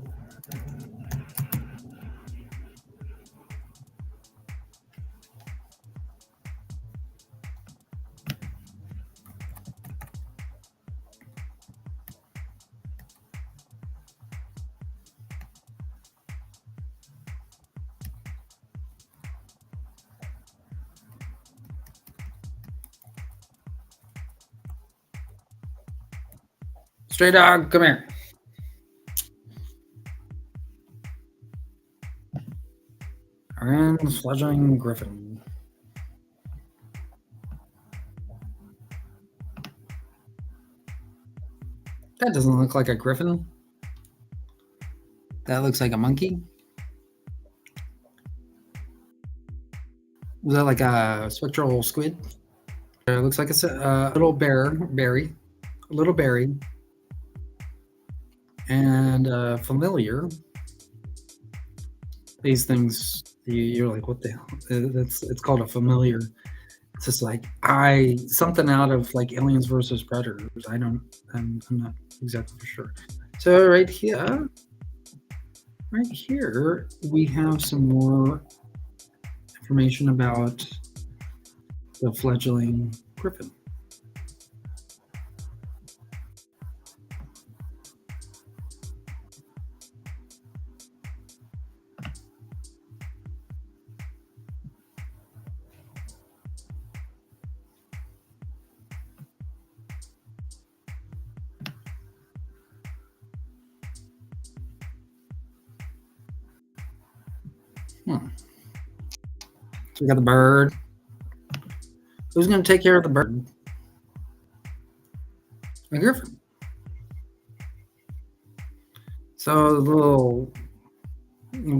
Stray dog, come here. Irene's fledgling griffin. That doesn't look like a griffin. That looks like a monkey. Is that like a spectral squid? It looks like it's a little berry, and familiar. These things, you're like, what the hell? It's called a familiar. It's just like something out of like Aliens versus Predators. I'm not exactly for sure. So right here we have some more information about the fledgling griffin. So we got the bird. Who's going to take care of the bird? The griffin. So the little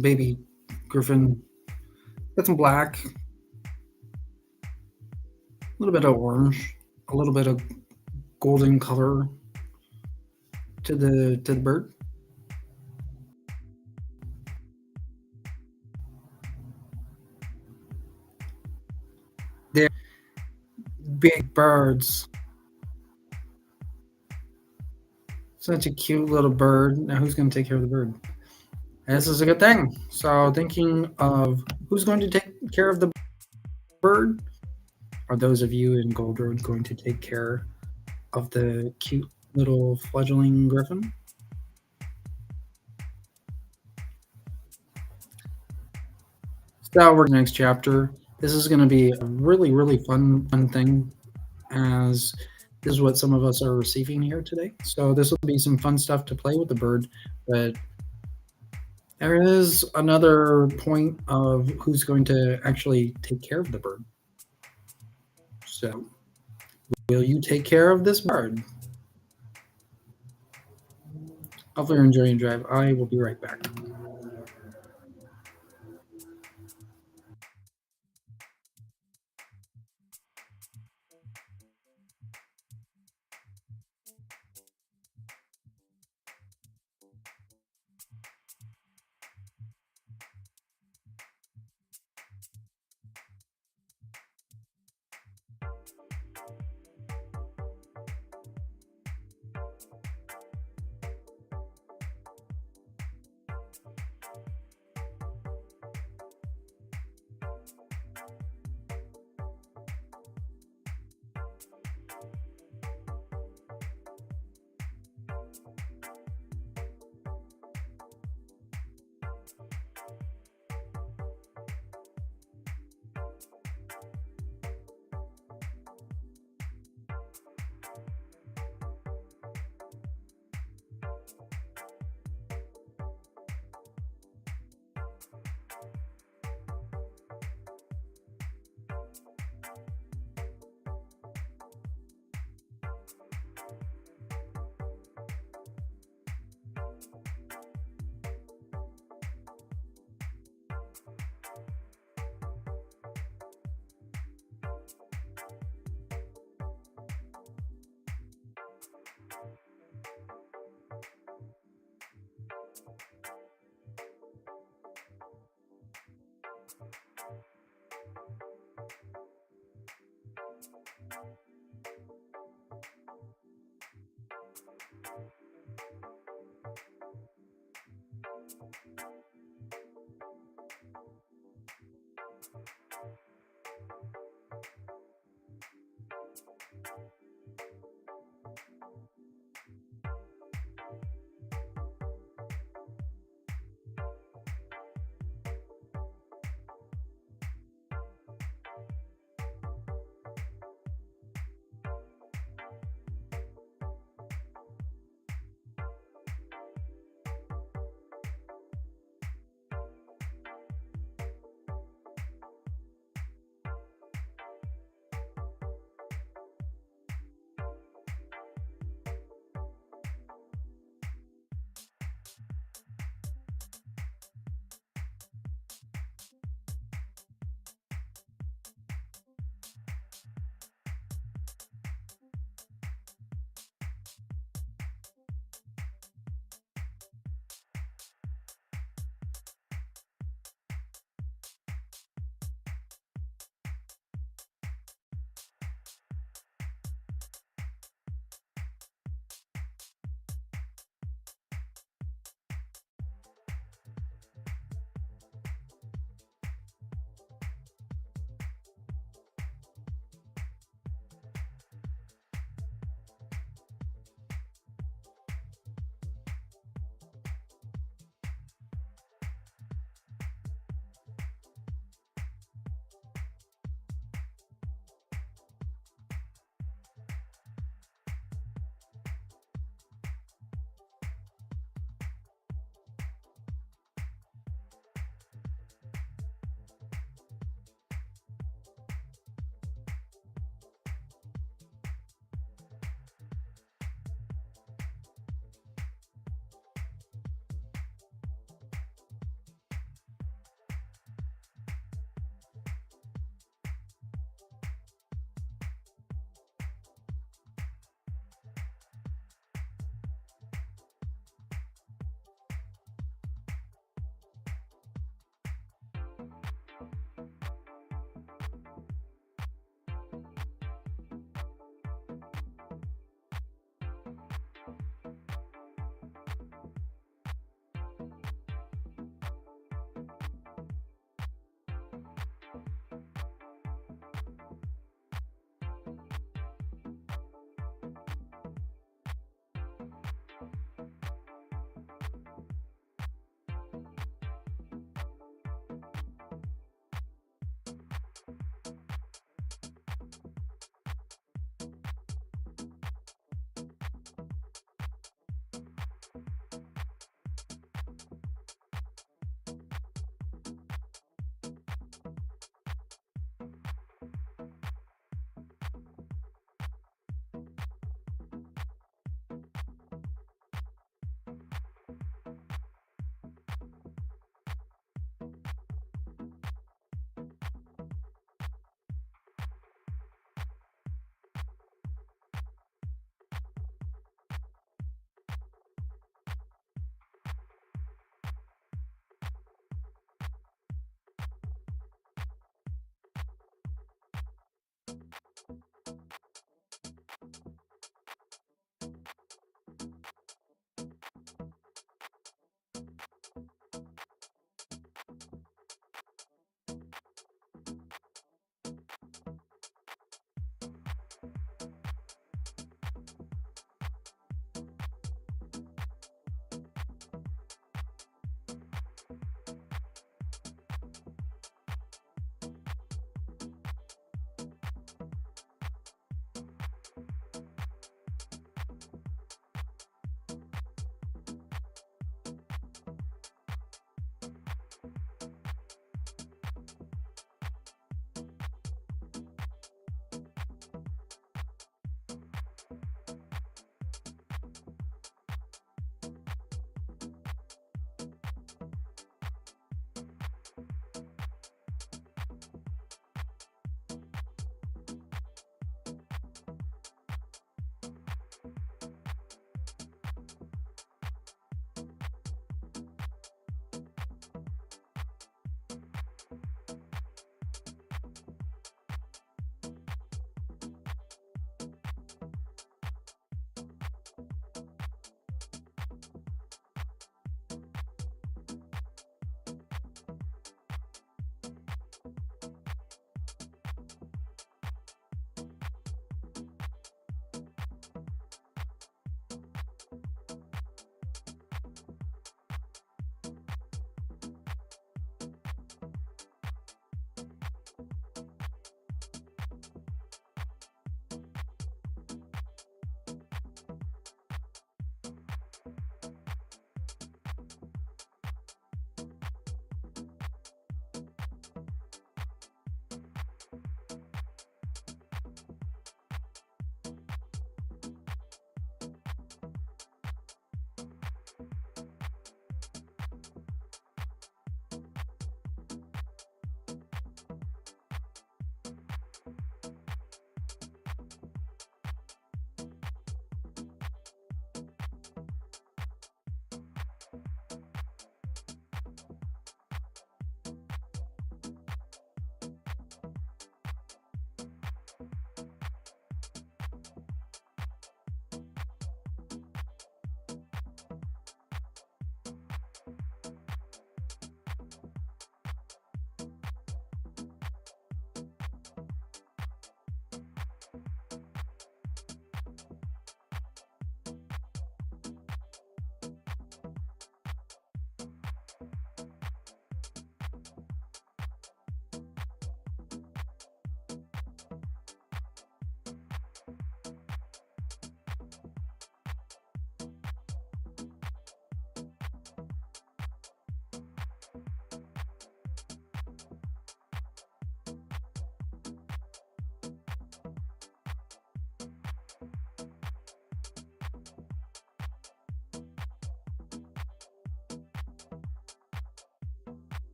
baby griffin, got some black, a little bit of orange, a little bit of golden color to the bird. They're big birds. Such a cute little bird. Now who's going to take care of the bird? This is a good thing. So thinking of who's going to take care of the bird? Are those of you in Gold Road going to take care of the cute little fledgling griffin? So we're next chapter. This is going to be a really, really fun thing, as this is what some of us are receiving here today. So this will be some fun stuff to play with the bird, but there is another point of who's going to actually take care of the bird. So, will you take care of this bird? Hopefully you're enjoying the drive. I will be right back.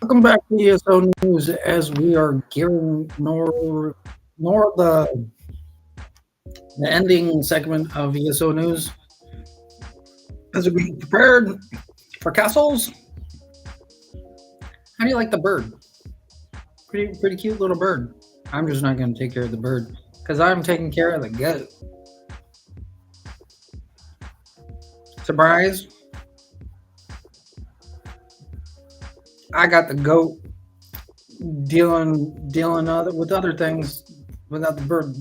Welcome back to ESO News as we are gearing nor the ending segment of ESO News as we get prepared for castles. How do you like the bird? Pretty cute little bird. I'm just not going to take care of the bird because I'm taking care of the goat. Surprise! I got the goat dealing with other things without the bird.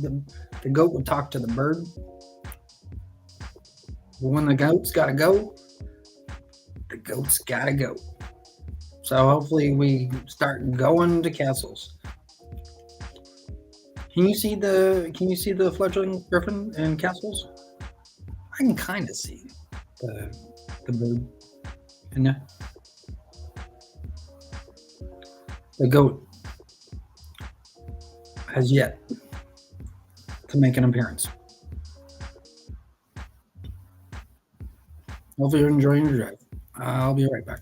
The goat would talk to the bird. But when the goat's got to go, the goat's got to go. So hopefully we start going to castles. Can you see the fledgling griffin in castles? I can kind of see the bird in there. The goat has yet to make an appearance. Hopefully you're enjoying your drive. I'll be right back.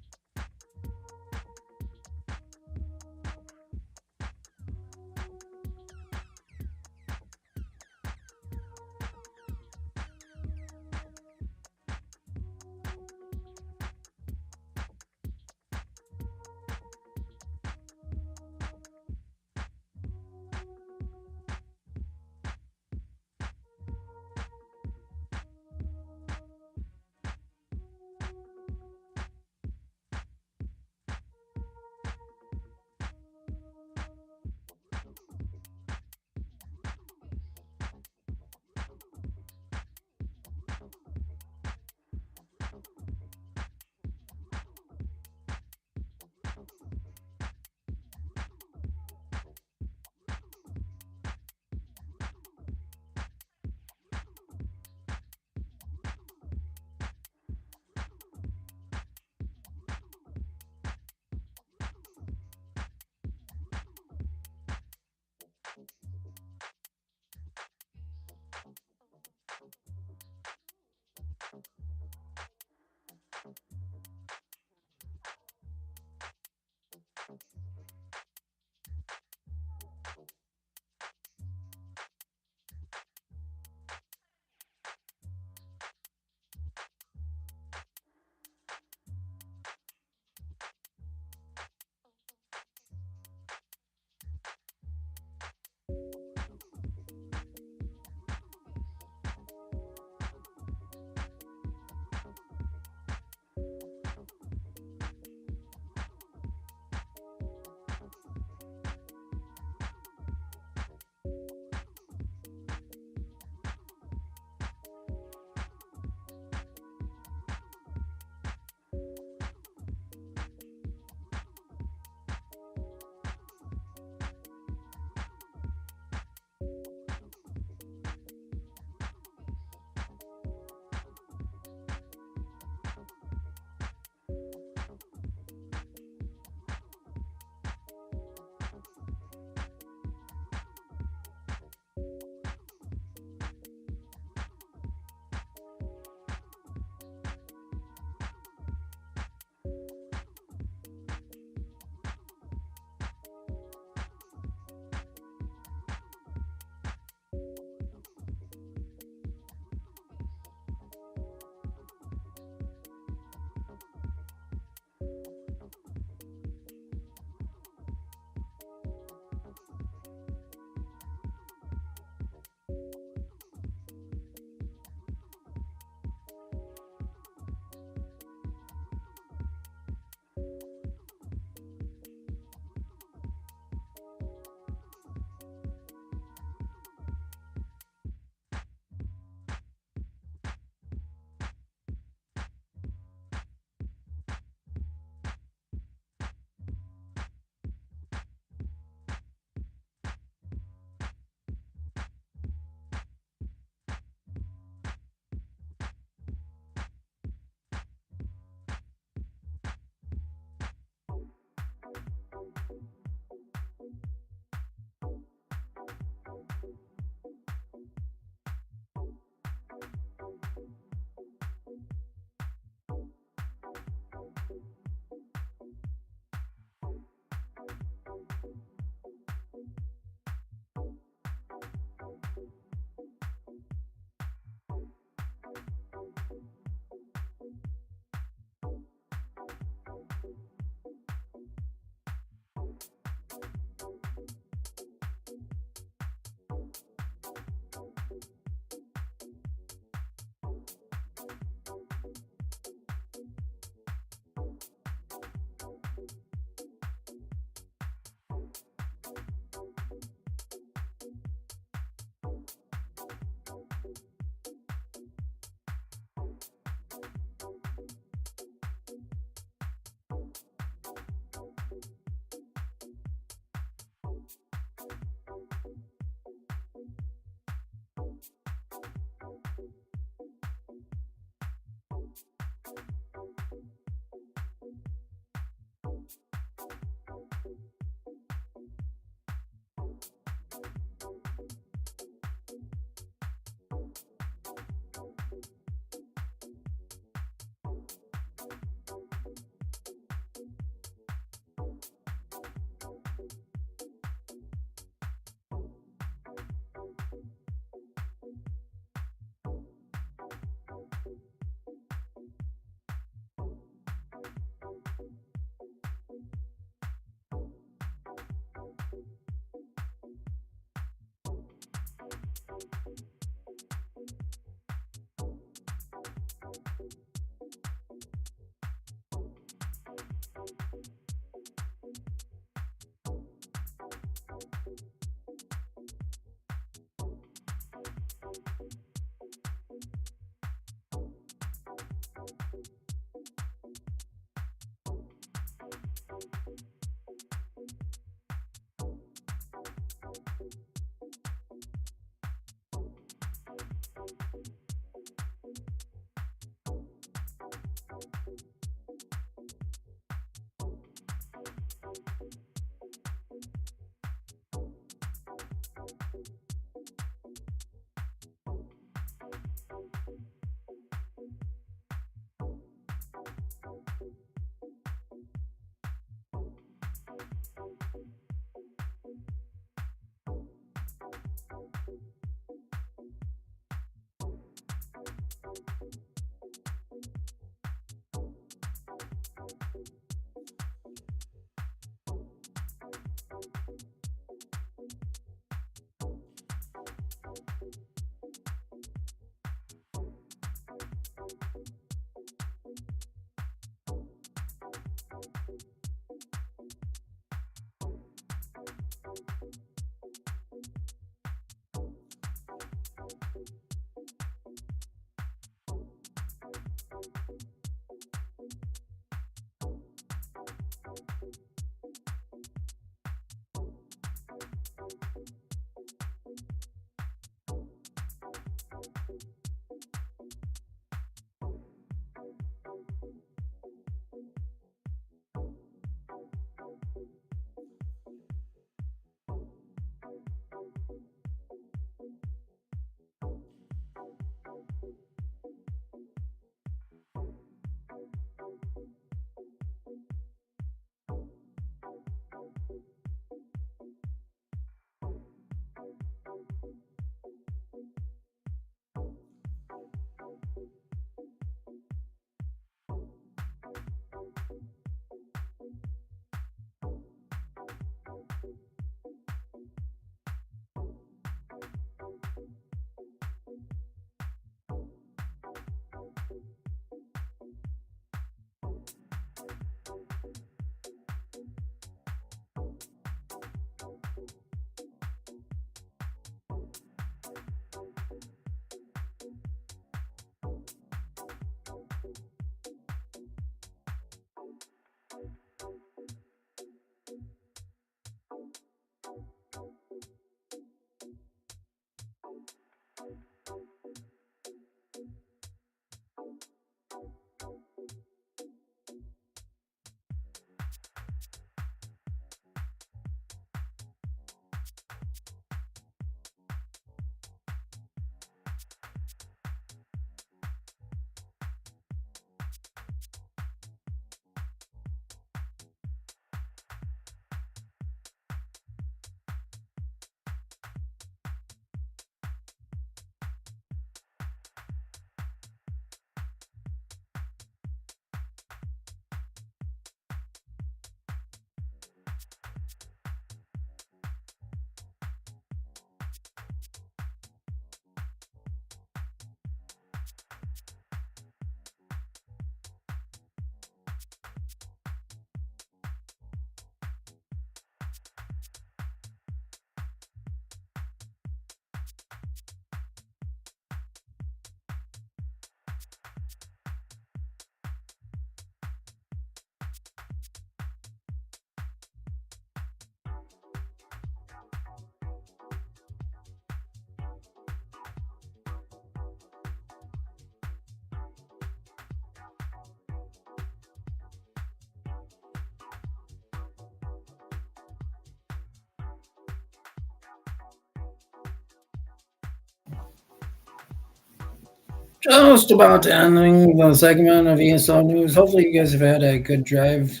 Just about ending the segment of ESO news. Hopefully, you guys have had a good drive.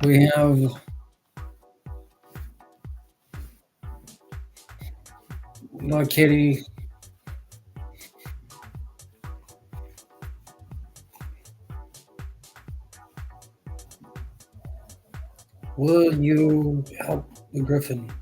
We have no kitty. Will you help the Griffin?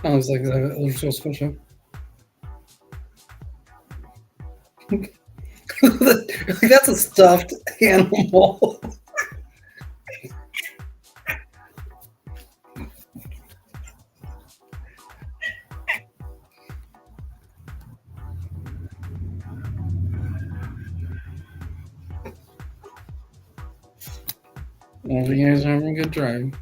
I was like, that was so special. That's a stuffed animal. Well, you guys are having a good drive.